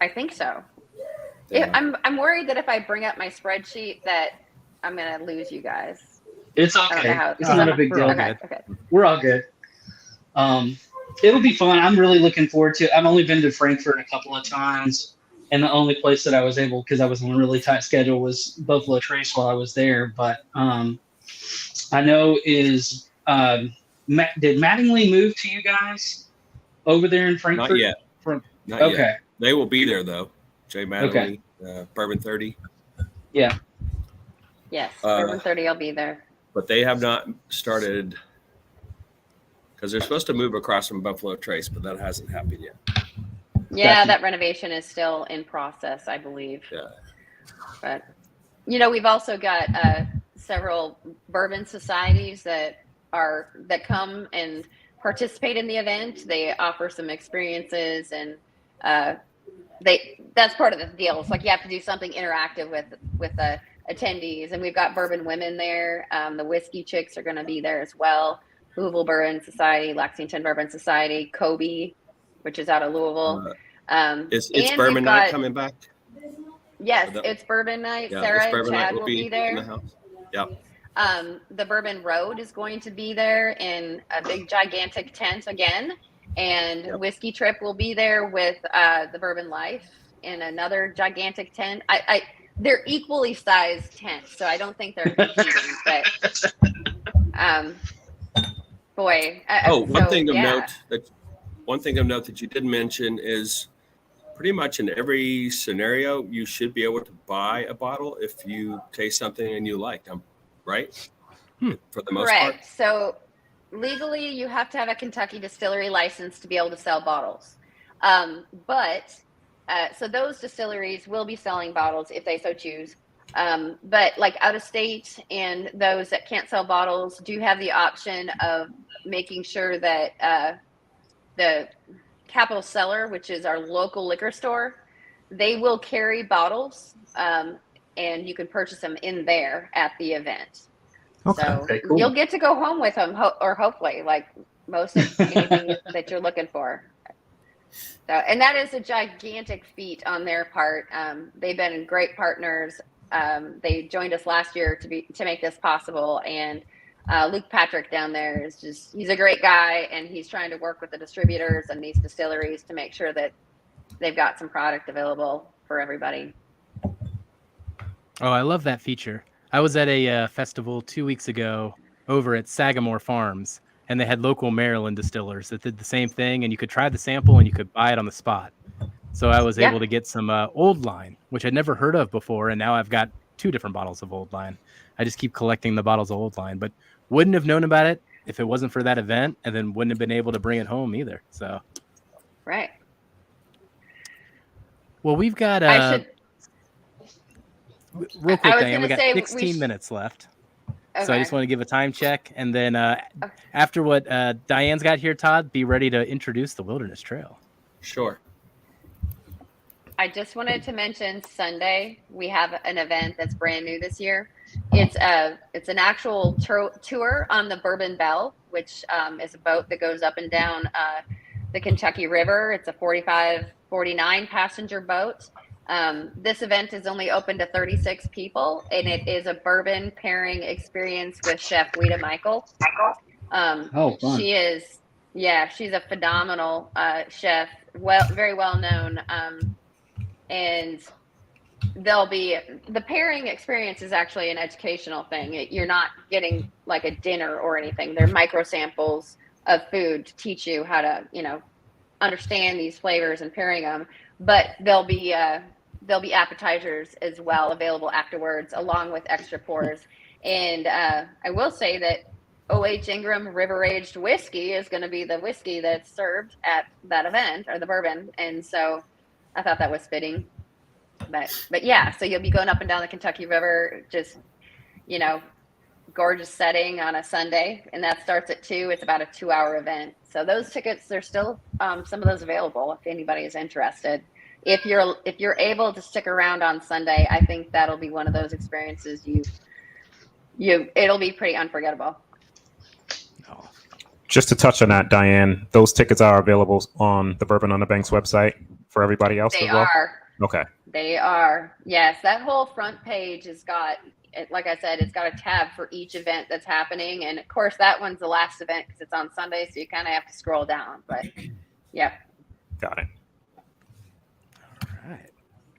I think so. Yeah. I'm worried that if I bring up my spreadsheet that I'm gonna lose you guys. It's I don't know okay. how It's not a big We're deal. all Okay. good. Okay. We're all good. It'll be fun. I'm really looking forward to it. I've only been to Frankfurt a couple of times, and the only place that I was able, because I was on a really tight schedule, was Buffalo Trace while I was there. But I know did Mattingly move to you guys over there in Frankfurt? Not yet. Not Okay. yet. They will be there though. Jay Mattingly, Bourbon 30. Yeah. Yes. Bourbon 30 will be there. But they have not started because they're supposed to move across from Buffalo Trace, but that hasn't happened yet. Yeah, Gotcha. that renovation is still in process, I believe. Yeah. But we've also got several bourbon societies that come and participate in the event. They offer some experiences, and that's part of the deal. It's like you have to do something interactive with the attendees, and we've got bourbon women there. The whiskey chicks are going to be there as well. Louisville Bourbon Society, Lexington Bourbon Society, Kobe, which is out of Louisville. Is Bourbon Night coming back? Yes, it's Bourbon Night. Yeah, Sarah Bourbon and Chad Night will be there. in the house. Yep. The Bourbon Road is going to be there in a big gigantic tent again, and Whiskey Trip will be there with the Bourbon Life in another gigantic tent. They're equally sized tents, so I don't think they're competing. But boy. One thing of note that you did mention is pretty much in every scenario, you should be able to buy a bottle if you taste something and you like them, right? For the most part. Correct. So legally, you have to have a Kentucky distillery license to be able to sell bottles. So those distilleries will be selling bottles if they so choose. But like out of state and those that can't sell bottles do have the option of making sure that the Capital Cellar, which is our local liquor store, they will carry bottles, and you can purchase them in there at the event. Okay. So Okay, cool. you'll get to go home with them, or hopefully, like most of anything that you're looking for. So, and that is a gigantic feat on their part. They've been great partners. They joined us last year to make this possible, and Luke Patrick down there he's a great guy, and he's trying to work with the distributors and these distilleries to make sure that they've got some product available for everybody. Oh, I love that feature. I was at a festival 2 weeks ago over at Sagamore Farms, and they had local Maryland distillers that did the same thing, and you could try the sample and you could buy it on the spot. So I was able to get some Old Line, which I'd never heard of before, and now I've got 2 different bottles of Old Line. I just keep collecting the bottles of Old Line, but wouldn't have known about it if it wasn't for that event, and then wouldn't have been able to bring it home either. So, Right. well, we've got real quick, Diane, we got 16 minutes left. Okay. So I just want to give a time check, and then after what Diane's got here, Todd, be ready to introduce the Wilderness Trail. Sure. I just wanted to mention Sunday we have an event that's brand new this year. It's an actual tour on the Bourbon Bell, which is a boat that goes up and down the Kentucky River. It's a 49 passenger boat. This event is only open to 36 people, and it is a bourbon pairing experience with Chef Weta Michael. Fun. She's a phenomenal chef, very well known. And the pairing experience is actually an educational thing. You're not getting like a dinner or anything. They're micro samples of food to teach you how to, understand these flavors and pairing them. But there'll be appetizers as well available afterwards, along with extra pours. And I will say that O.H. Ingram River Aged Whiskey is going to be the whiskey that's served at that event, or the bourbon. And so I thought that was fitting. But yeah, so you'll be going up and down the Kentucky River, just, you know, gorgeous setting on a Sunday, and that starts at 2. It's about a 2-hour event. So those tickets, there's still some of those available if anybody is interested. If you're able to stick around on Sunday, I think that'll be one of those experiences it'll be pretty unforgettable. Oh, Just to touch on that, Diane, those tickets are available on the Bourbon on the Banks website for everybody else They as well? are. Okay. They are. Yes, that whole front page has got, like I said, it's got a tab for each event that's happening. And of course, that one's the last event because it's on Sunday. So you kind of have to scroll down. But yeah. Got it. all right.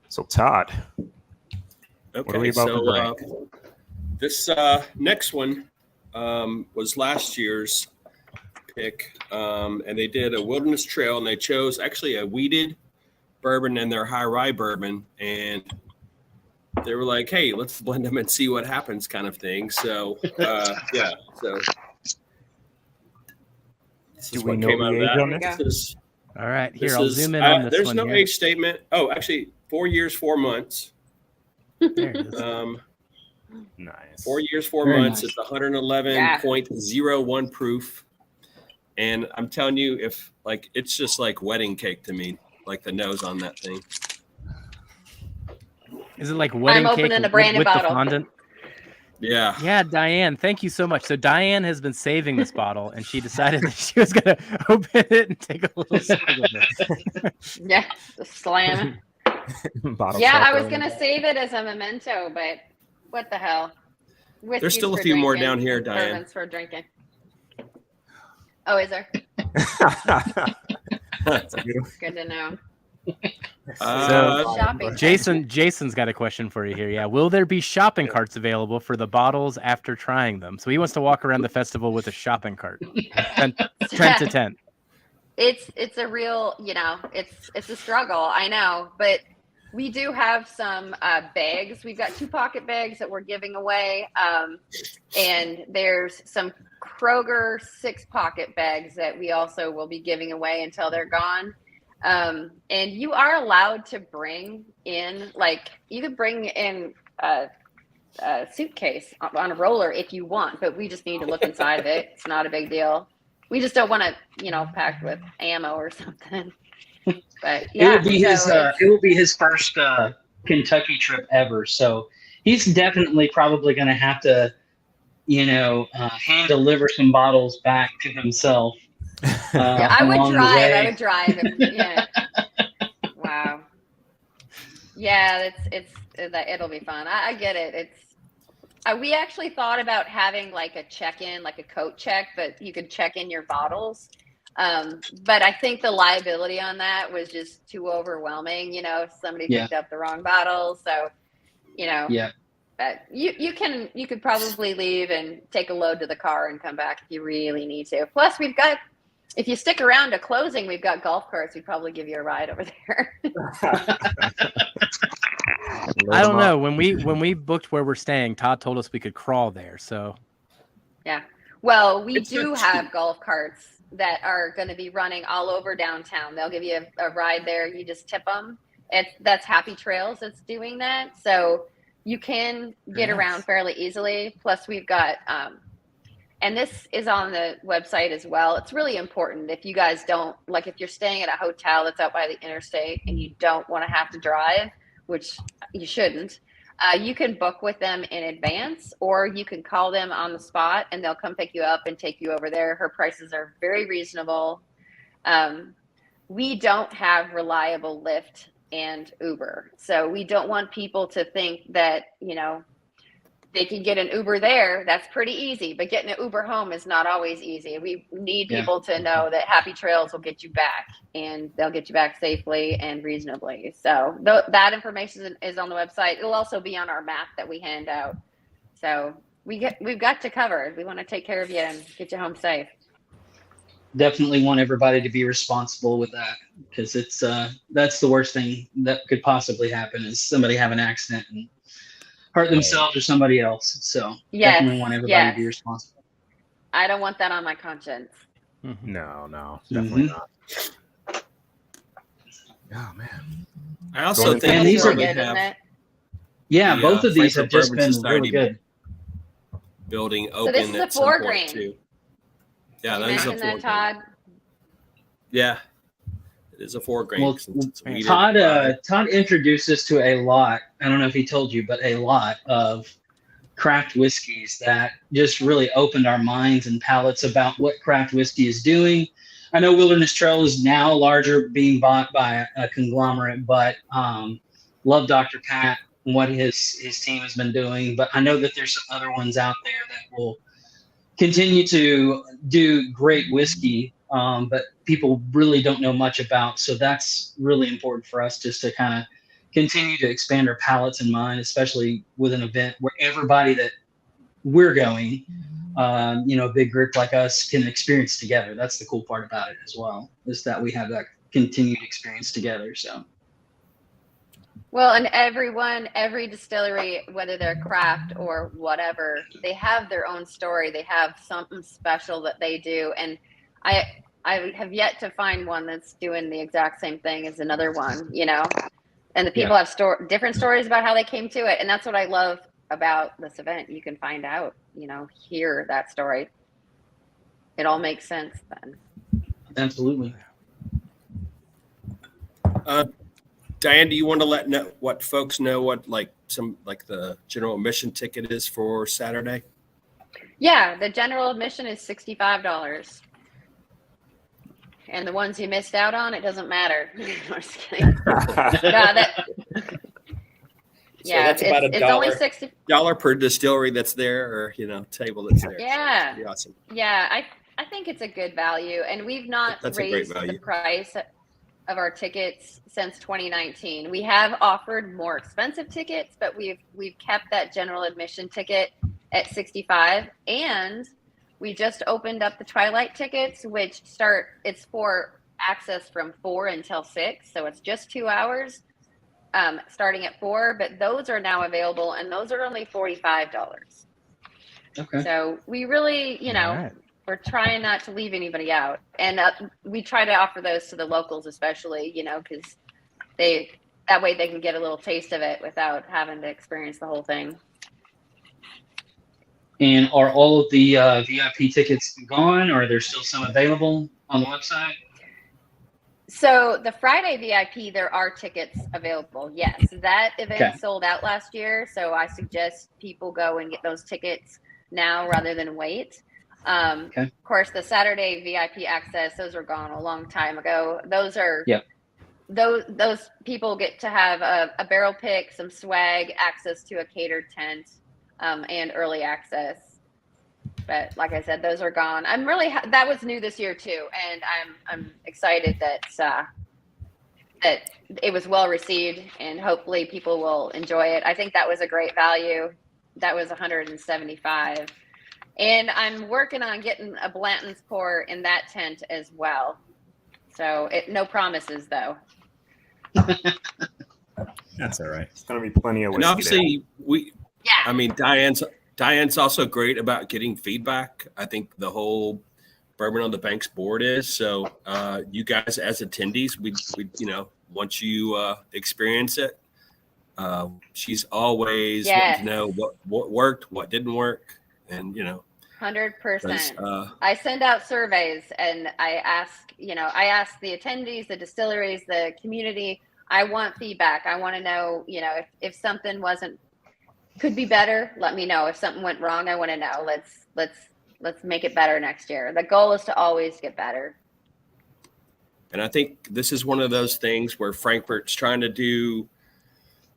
So, Todd, Okay, what are we about to drink? This next one was last year's pick, and they did a wilderness trail, and they chose actually a wheated bourbon and their high rye bourbon, and they were like, "Hey, let's blend them and see what happens," kind of thing. So, yeah. So, this Do is we what know came the out of age that. on this? There you This is- All right, here, this I'll is- zoom in on this there's one no here. age statement. Oh, actually, 4 years, 4 months. There it is. Nice. 4 years, 4 Very months. nice. It's 111.01 proof. And I'm telling you, it's just like wedding cake to me, like the nose on that thing. Is it like wedding cake opening a brand new with the bottle. fondant? Yeah. Yeah, Diane, thank you so much. So Diane has been saving this bottle, and she decided that she was going to open it and take a little swig of it. Yeah. Just slam. Bottle Yeah, I top was early. going to save it as a memento, but what the hell? Whiskey's still a for few more drinking, down here, Diane. Bourbon's for drinking. Oh, is there? That's a beautiful- Good to know. So Shopping. Jason's got a question for you here. Yeah, will there be shopping carts available for the bottles after trying them? So he wants to walk around the festival with a shopping cart, tent to tent. It's a real, it's a struggle. I know, but we do have some bags. We've got 2 pocket bags that we're giving away, and there's some Kroger 6 pocket bags that we also will be giving away until they're gone. And you are allowed to bring in, you could bring in a suitcase on a roller if you want, but we just need to look inside of it. It's not a big deal. We just don't want to, packed with ammo or something. But yeah, it will be his first Kentucky trip ever. So he's definitely probably going to have to, hand deliver some bottles back to himself. I would along the drive. way. I would drive. Yeah. Wow. Yeah, it'll be fun. I get it. We actually thought about having like a check-in, like a coat check, but you could check in your bottles. But I think the liability on that was just too overwhelming. If somebody picked up the wrong bottle. So, Yeah. you could probably leave and take a load to the car and come back if you really need to. Plus, if you stick around to closing, we've got golf carts. We'd probably give you a ride over there. I don't know. When we booked where we're staying, Todd told us we could crawl there. So yeah. Well, we It's do not have cheap. golf carts that are going to be running all over downtown. They'll give you a ride there. You just tip them. That's Happy Trails that's doing that. So you can get Nice. around fairly easily. Plus, we've got, and this is on the website as well. It's really important if you guys don't, if you're staying at a hotel that's out by the interstate and you don't want to have to drive, which you shouldn't, you can book with them in advance, or you can call them on the spot and they'll come pick you up and take you over there. Her prices are very reasonable. We don't have reliable Lyft and Uber. So we don't want people to think that, they can get an Uber there. That's pretty easy, but getting an Uber home is not always easy. We need people to know that Happy Trails will get you back, and they'll get you back safely and reasonably. So that information is on the website. It'll also be on our map that we hand out. So we've got you covered. We want to take care of you and get you home safe. Definitely want everybody to be responsible with that, because that's the worst thing that could possibly happen is somebody have an accident and hurt themselves or somebody else. So definitely want everybody to be responsible. I don't want that on my conscience. No, definitely not. Oh man. I also think And we these are probably good, have isn't it? Yeah, the, both of these Frankfort have just Bourbon been Society really good. building So this open is a at some 4 point grain. too. Yeah, You that is a mentioned 4 that, grain. Todd. Yeah, it is a 4 grain. Well, since it's weeded Todd rye. Todd introduced us to a lot. I don't know if he told you, but a lot of craft whiskeys that just really opened our minds and palates about what craft whiskey is doing. I know Wilderness Trail is now larger, being bought by a conglomerate, but love Dr. Pat and what his team has been doing. But I know that there's some other ones out there that will continue to do great whiskey, but people really don't know much about. So that's really important for us just to kind of continue to expand our palates and mind, especially with an event where everybody that we're going, a big group like us can experience together. That's the cool part about it as well, is that we have that continued experience together. So. Well, and every distillery, whether they're craft or whatever, they have their own story. They have something special that they do. And I have yet to find one that's doing the exact same thing as another one, and the people have different stories about how they came to it. And that's what I love about this event. You can find out, hear that story. It all makes sense then. Absolutely. Diane, do you want to let what folks know what the general admission ticket is for Saturday? Yeah, the general admission is $65. And the ones you missed out on, it doesn't matter. I'm just kidding. That's about it's only $60 per distillery that's there, or table that's there. Yeah, so awesome. Yeah, I think it's a good value, and we've not raised the price of our tickets since 2019. We have offered more expensive tickets, but we've kept that general admission ticket at 65, and we just opened up the Twilight tickets, which it's for access from 4 until 6, so it's just 2 hours, starting at 4. But those are now available, and those are only $45. Okay. So we really, we're trying not to leave anybody out, and we try to offer those to the locals, especially, because that way they can get a little taste of it without having to experience the whole thing. And are all of the VIP tickets gone, or are there still some available on the website? So the Friday VIP, there are tickets available. Yes, that event sold out last year. So I suggest people go and get those tickets now rather than wait. Of course, the Saturday VIP access, those are gone a long time ago. Those are those people get to have a barrel pick, some swag, access to a catered tent, and early access. But like I said, those are gone. I'm really that was new this year too, and I'm excited that that it was well received, and hopefully people will enjoy it. I think that was a great value. That was $175, and I'm working on getting a Blanton's pour in that tent as well. So no promises though. That's all right. It's gonna be plenty of whiskey. And obviously, Yeah. I mean, Diane's also great about getting feedback. I think the whole Bourbon on the Banks board is. So you guys as attendees, we once you experience it, she's always wanting to know what worked, what didn't work, and 100%. I send out surveys, and I ask the attendees, the distilleries, the community. I want feedback. I want to know, if something could be better, let me know. If something went wrong, I want to know. Let's make it better next year. The goal is to always get better. And I think this is one of those things where Frankfort's trying to do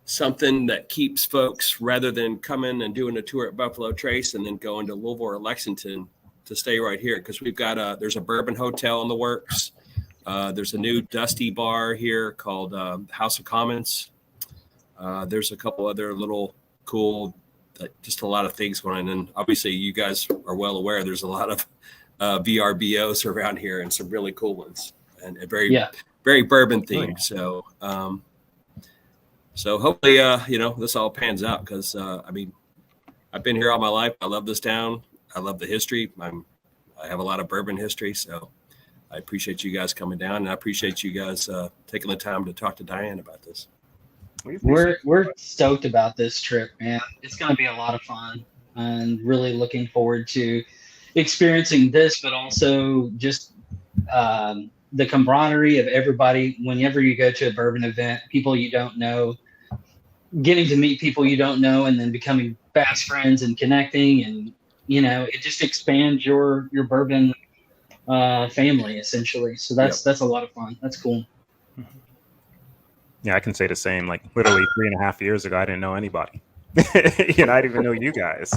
something that keeps folks, rather than coming and doing a tour at Buffalo Trace and then going to Louisville or Lexington, to stay right here, because we've got there's a bourbon hotel in the works. There's a new dusty bar here called House of Commons. There's a couple other little cool, just a lot of things going on. And obviously you guys are well aware there's a lot of VRBOs around here, and some really cool ones, and very bourbon themed. So hopefully, this all pans out because, I mean, I've been here all my life. I love this town. I love the history. I have a lot of bourbon history. So I appreciate you guys coming down, and I appreciate you guys taking the time to talk to Diane about this. We're stoked about this trip, man. It's going to be a lot of fun, and really looking forward to experiencing this, but also just the camaraderie of everybody. Whenever you go to a bourbon event, people you don't know, getting to meet people you don't know, and then becoming fast friends and connecting, and it just expands your bourbon family essentially. So that's a lot of fun. That's cool. Yeah, I can say the same. Like literally 3.5 years ago, I didn't know anybody. I didn't even know you guys.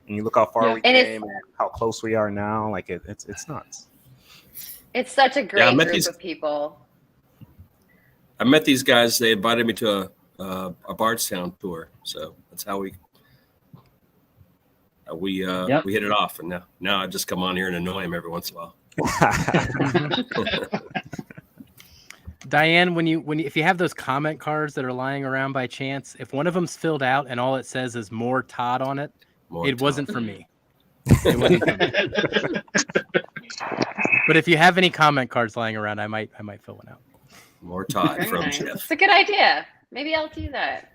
And you look how far we came and how close we are now. Like it's nuts. It's such a great group of people. I met these guys. They invited me to a Bardstown tour, so that's how we hit it off. And now I just come on here and annoy him every once in a while. Diane, if you have those comment cards that are lying around by chance, if one of them's filled out and all it says is "More Todd" on it, wasn't for me. It wasn't for me. But if you have any comment cards lying around, I might fill one out. More Todd from nice. Jeff. It's a good idea. Maybe I'll do that.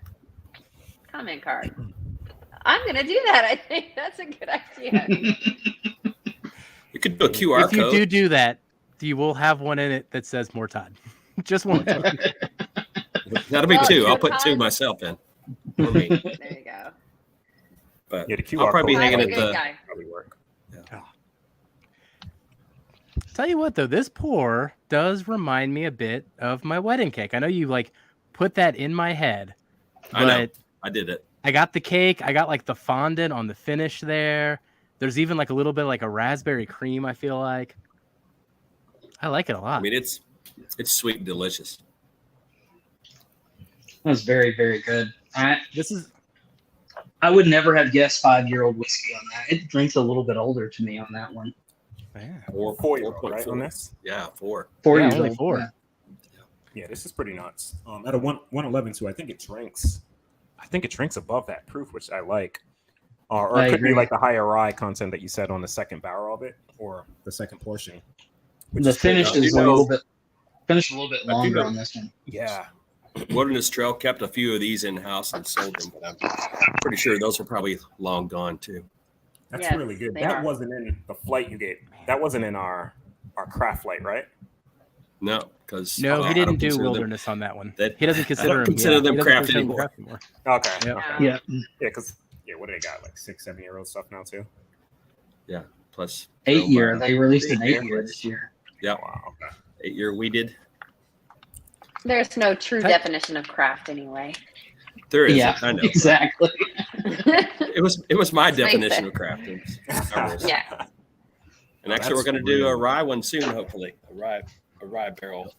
Comment card. I'm gonna do that. I think that's a good idea. You could do a QR code. If you do that, you will have one in it that says "More Todd." Just one. That'll be two. I'll put two myself in. For me. There you go. But the QR I'll probably be code hanging at the. Probably work. Yeah. Tell you what, though, this pour does remind me a bit of my wedding cake. I know you put that in my head. I know. I did it. I got the cake. I got the fondant on the finish there. There's even a little bit a raspberry cream. I feel like. I like it a lot. I mean, it's sweet and delicious. That's very, very good. I would never have guessed 5-year-old whiskey on that. It drinks a little bit older to me on that one. Yeah. 4.4 right on this. Yeah, 4. 4 Yeah, years only old. 4. Yeah, this is pretty nuts. At a 111 too, I think it drinks above that proof, which I like. Or it could be the higher rye content that you said on the second barrel of it, or the second portion. The finish is a little bit longer on this one. Yeah. Wilderness Trail kept a few of these in house and sold them, but I'm pretty sure those are probably long gone too. That's really good. That wasn't in the flight you gave. That wasn't in our craft flight, right? No, because he didn't do wilderness on that one. He doesn't consider them craft anymore. Okay. Yeah. Because what do they got? 6-7-year-old stuff now too. Yeah. Plus 8-year. They released an 8-year this year. Yeah. Wow. Okay. 8-year we did. There's no true definition of craft anyway. There is. Yeah, I know. exactly. It was my definition of craft. Yeah. And actually, we're going to do a rye one soon, hopefully. A rye barrel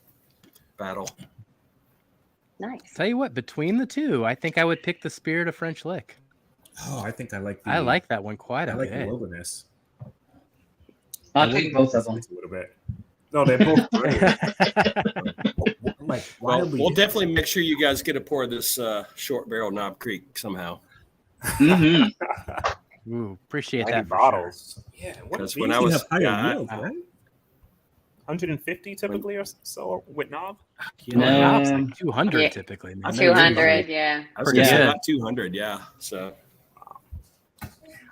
battle. Nice. Tell you what, between the two, I think I would pick the Spirit of French Lick. Oh, I think I like. I like that one quite a bit. I like the wilderness. I'll pick both of them a little bit. No, they're both great. We'll definitely make sure you guys get a pour of this short barrel Knob Creek somehow. Mm-hmm. Ooh, appreciate that. Bottles. Sure. Yeah, because when I was yield, right? 150 typically or so with knob. Knob's 200 typically. Man. 200, yeah. I was going to say about 200, yeah. So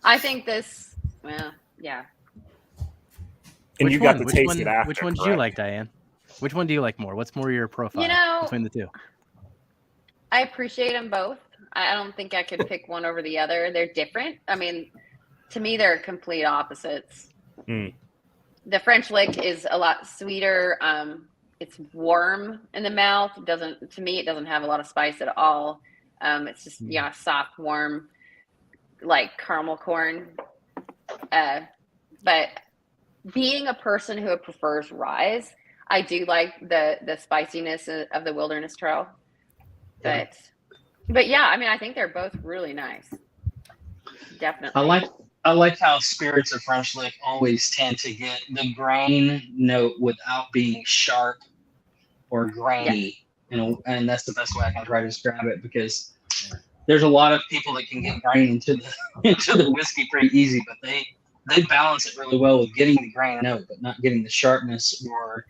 I think this. Well, yeah. And you got to taste it after. Which one do you like, Diane? Which one do you like more? What's more your profile between the two? I appreciate them both. I don't think I could pick one over the other. They're different. I mean, to me, they're complete opposites. Mm. The French Lick is a lot sweeter. It's warm in the mouth. It doesn't have a lot of spice at all. It's just soft, warm, like caramel corn. But being a person who prefers ryes, I do like the spiciness of the Wilderness Trail. But yeah, I mean, I think they're both really nice. Definitely. I like how spirits of French Lick always tend to get the grain note without being sharp or grainy. and that's the best way I can try to describe it, because there's a lot of people that can get grain into the into the whiskey pretty easy, but they balance it really well with getting the grain note, but not getting the sharpness or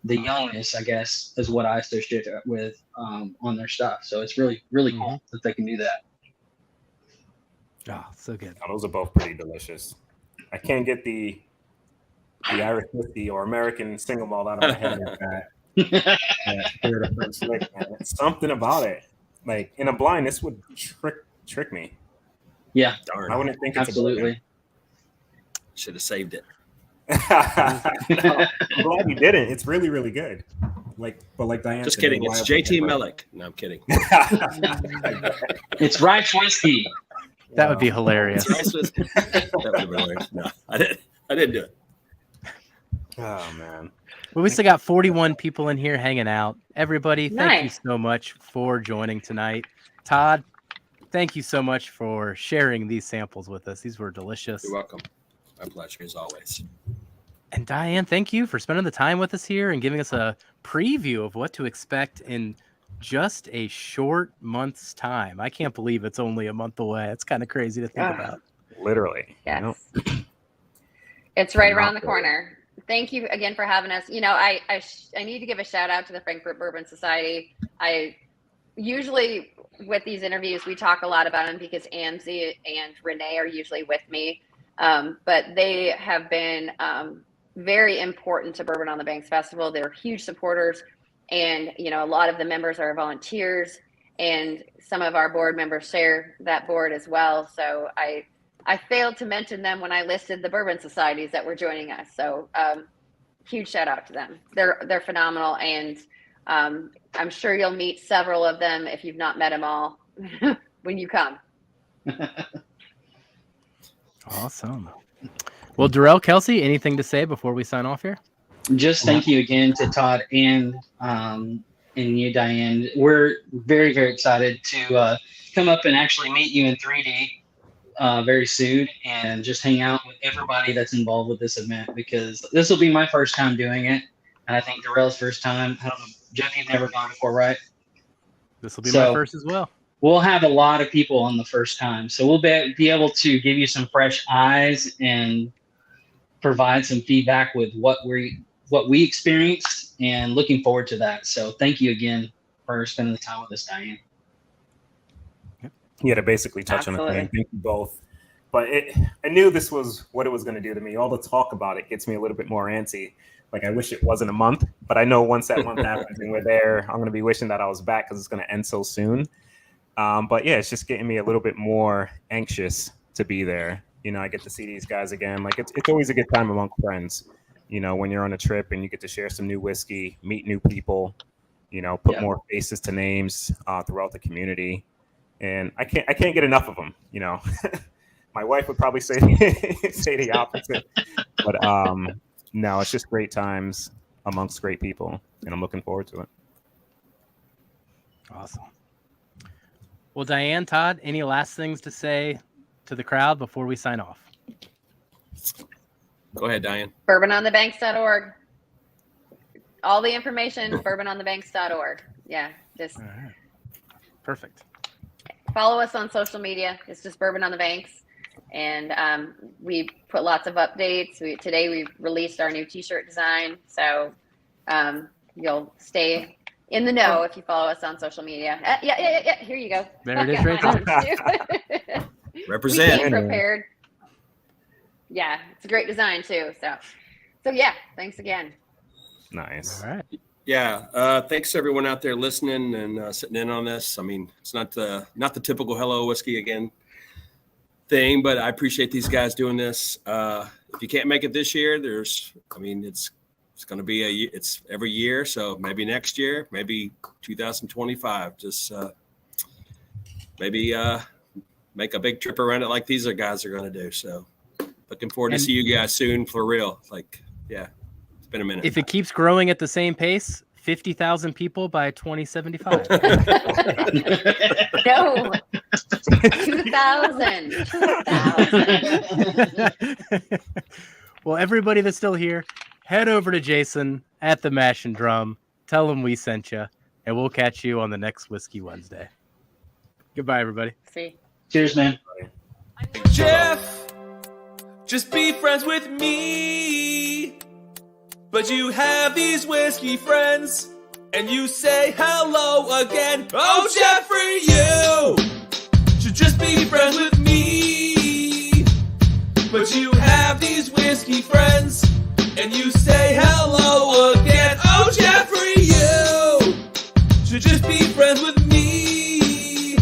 the youngness, I guess, is what I associate it with on their stuff. So it's really, really cool that they can do that. Oh, so good. Oh, those are both pretty delicious. I can't get the Irish whiskey or American single malt out of my head like that. It's something about it. Like in a blind, this would trick me. Yeah, Darn. I wouldn't think it's absolutely. Should have saved it. No, I'm glad you didn't. It's really, really good. Like Diane. Just kidding. It's JT Mellick. No, I'm kidding. It's Rice whiskey. That would be hilarious. That would have been hilarious. No, I didn't do it. Oh man. Well, we still got 41 people in here hanging out. Everybody, thank you Nice. so much for joining tonight. Todd, thank you so much for sharing these samples with us. These were delicious. You're welcome. My pleasure as always. And Diane, thank you for spending the time with us here and giving us a preview of what to expect in just a short month's time. I can't believe it's only a month away. It's kind of crazy to think about. Literally. Yes. You know? It's right around the corner. Thank you again for having us. You know, I need to give a shout out to the Frankfort Bourbon Society. I usually with these interviews, we talk a lot about them because Amzi and Renee are usually with me. But they have been very important to Bourbon on the Banks Festival. They're huge supporters. And, you know, a lot of the members are volunteers, and some of our board members share that board as well. So I failed to mention them when I listed the bourbon societies that were joining us. So huge shout out to them. They're phenomenal. And I'm sure you'll meet several of them if you've not met them all when you come. Awesome. Well, Darrell, Kelsey, anything to say before we sign off here? Just thank you again to Todd and you, Diane. We're very, very excited to come up and actually meet you in 3D very soon and just hang out with everybody that's involved with this event, because this will be my first time doing it. And I think Darrell's first time. I don't know, Jeff, you've never gone before, right? This will be my first as well. We'll have a lot of people on the first time. So we'll be able to give you some fresh eyes and provide some feedback with what we experienced, and looking forward to that. So thank you again for spending the time with us, Diane. Yeah, to basically touch on it. Thank you both. But I knew this was what it was going to do to me. All the talk about it gets me a little bit more antsy. Like, I wish it wasn't a month, but I know once that month happens and we're there, I'm going to be wishing that I was back because it's going to end so soon. But yeah, it's just getting me a little bit more anxious to be there. You know, I get to see these guys again. Like, it's always a good time among friends. You know, when you're on a trip and you get to share some new whiskey, meet new people, you know, put more faces to names throughout the community. And I can't get enough of them. You know, my wife would probably say the opposite, but no, it's just great times amongst great people, and I'm looking forward to it. Awesome. Well, Diane, Todd, any last things to say to the crowd before we sign off? Go ahead, Diane. Bourbononthebanks.org. All the information, bourbononthebanks.org. Yeah, just all right. Perfect. Follow us on social media. It's just Bourbon on the Banks. And we put lots of updates. Today we released our new t-shirt design. So you'll stay in the know if you follow us on social media. Yeah. Here you go. There it is right there. Represent. We came prepared. Yeah, it's a great design too. So yeah, thanks again. Nice. All right. Yeah, thanks to everyone out there listening and sitting in on this. I mean, it's not the typical Hello Whiskey Again thing, but I appreciate these guys doing this. If you can't make it this year, it's going to be it's every year. So maybe next year, maybe 2025. Just maybe make a big trip around it like these guys are going to do. So looking forward to see you guys soon for real. Like, yeah. Been a minute. If it keeps growing at the same pace, 50,000 people by 2075. No, 2,000. Well, everybody that's still here, head over to Jason at the Mash and Drum. Tell him we sent you. and we'll catch you on the next Whiskey Wednesday. Goodbye, everybody. See. Cheers, man. Jeff, just be friends with me. But you have these whiskey friends, and you say hello again. Oh, Jeffrey, you should just be friends with me. But you have these whiskey friends, and you say hello again. Oh, Jeffrey, you should just be friends with me.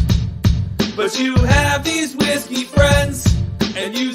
But you have these whiskey friends, and you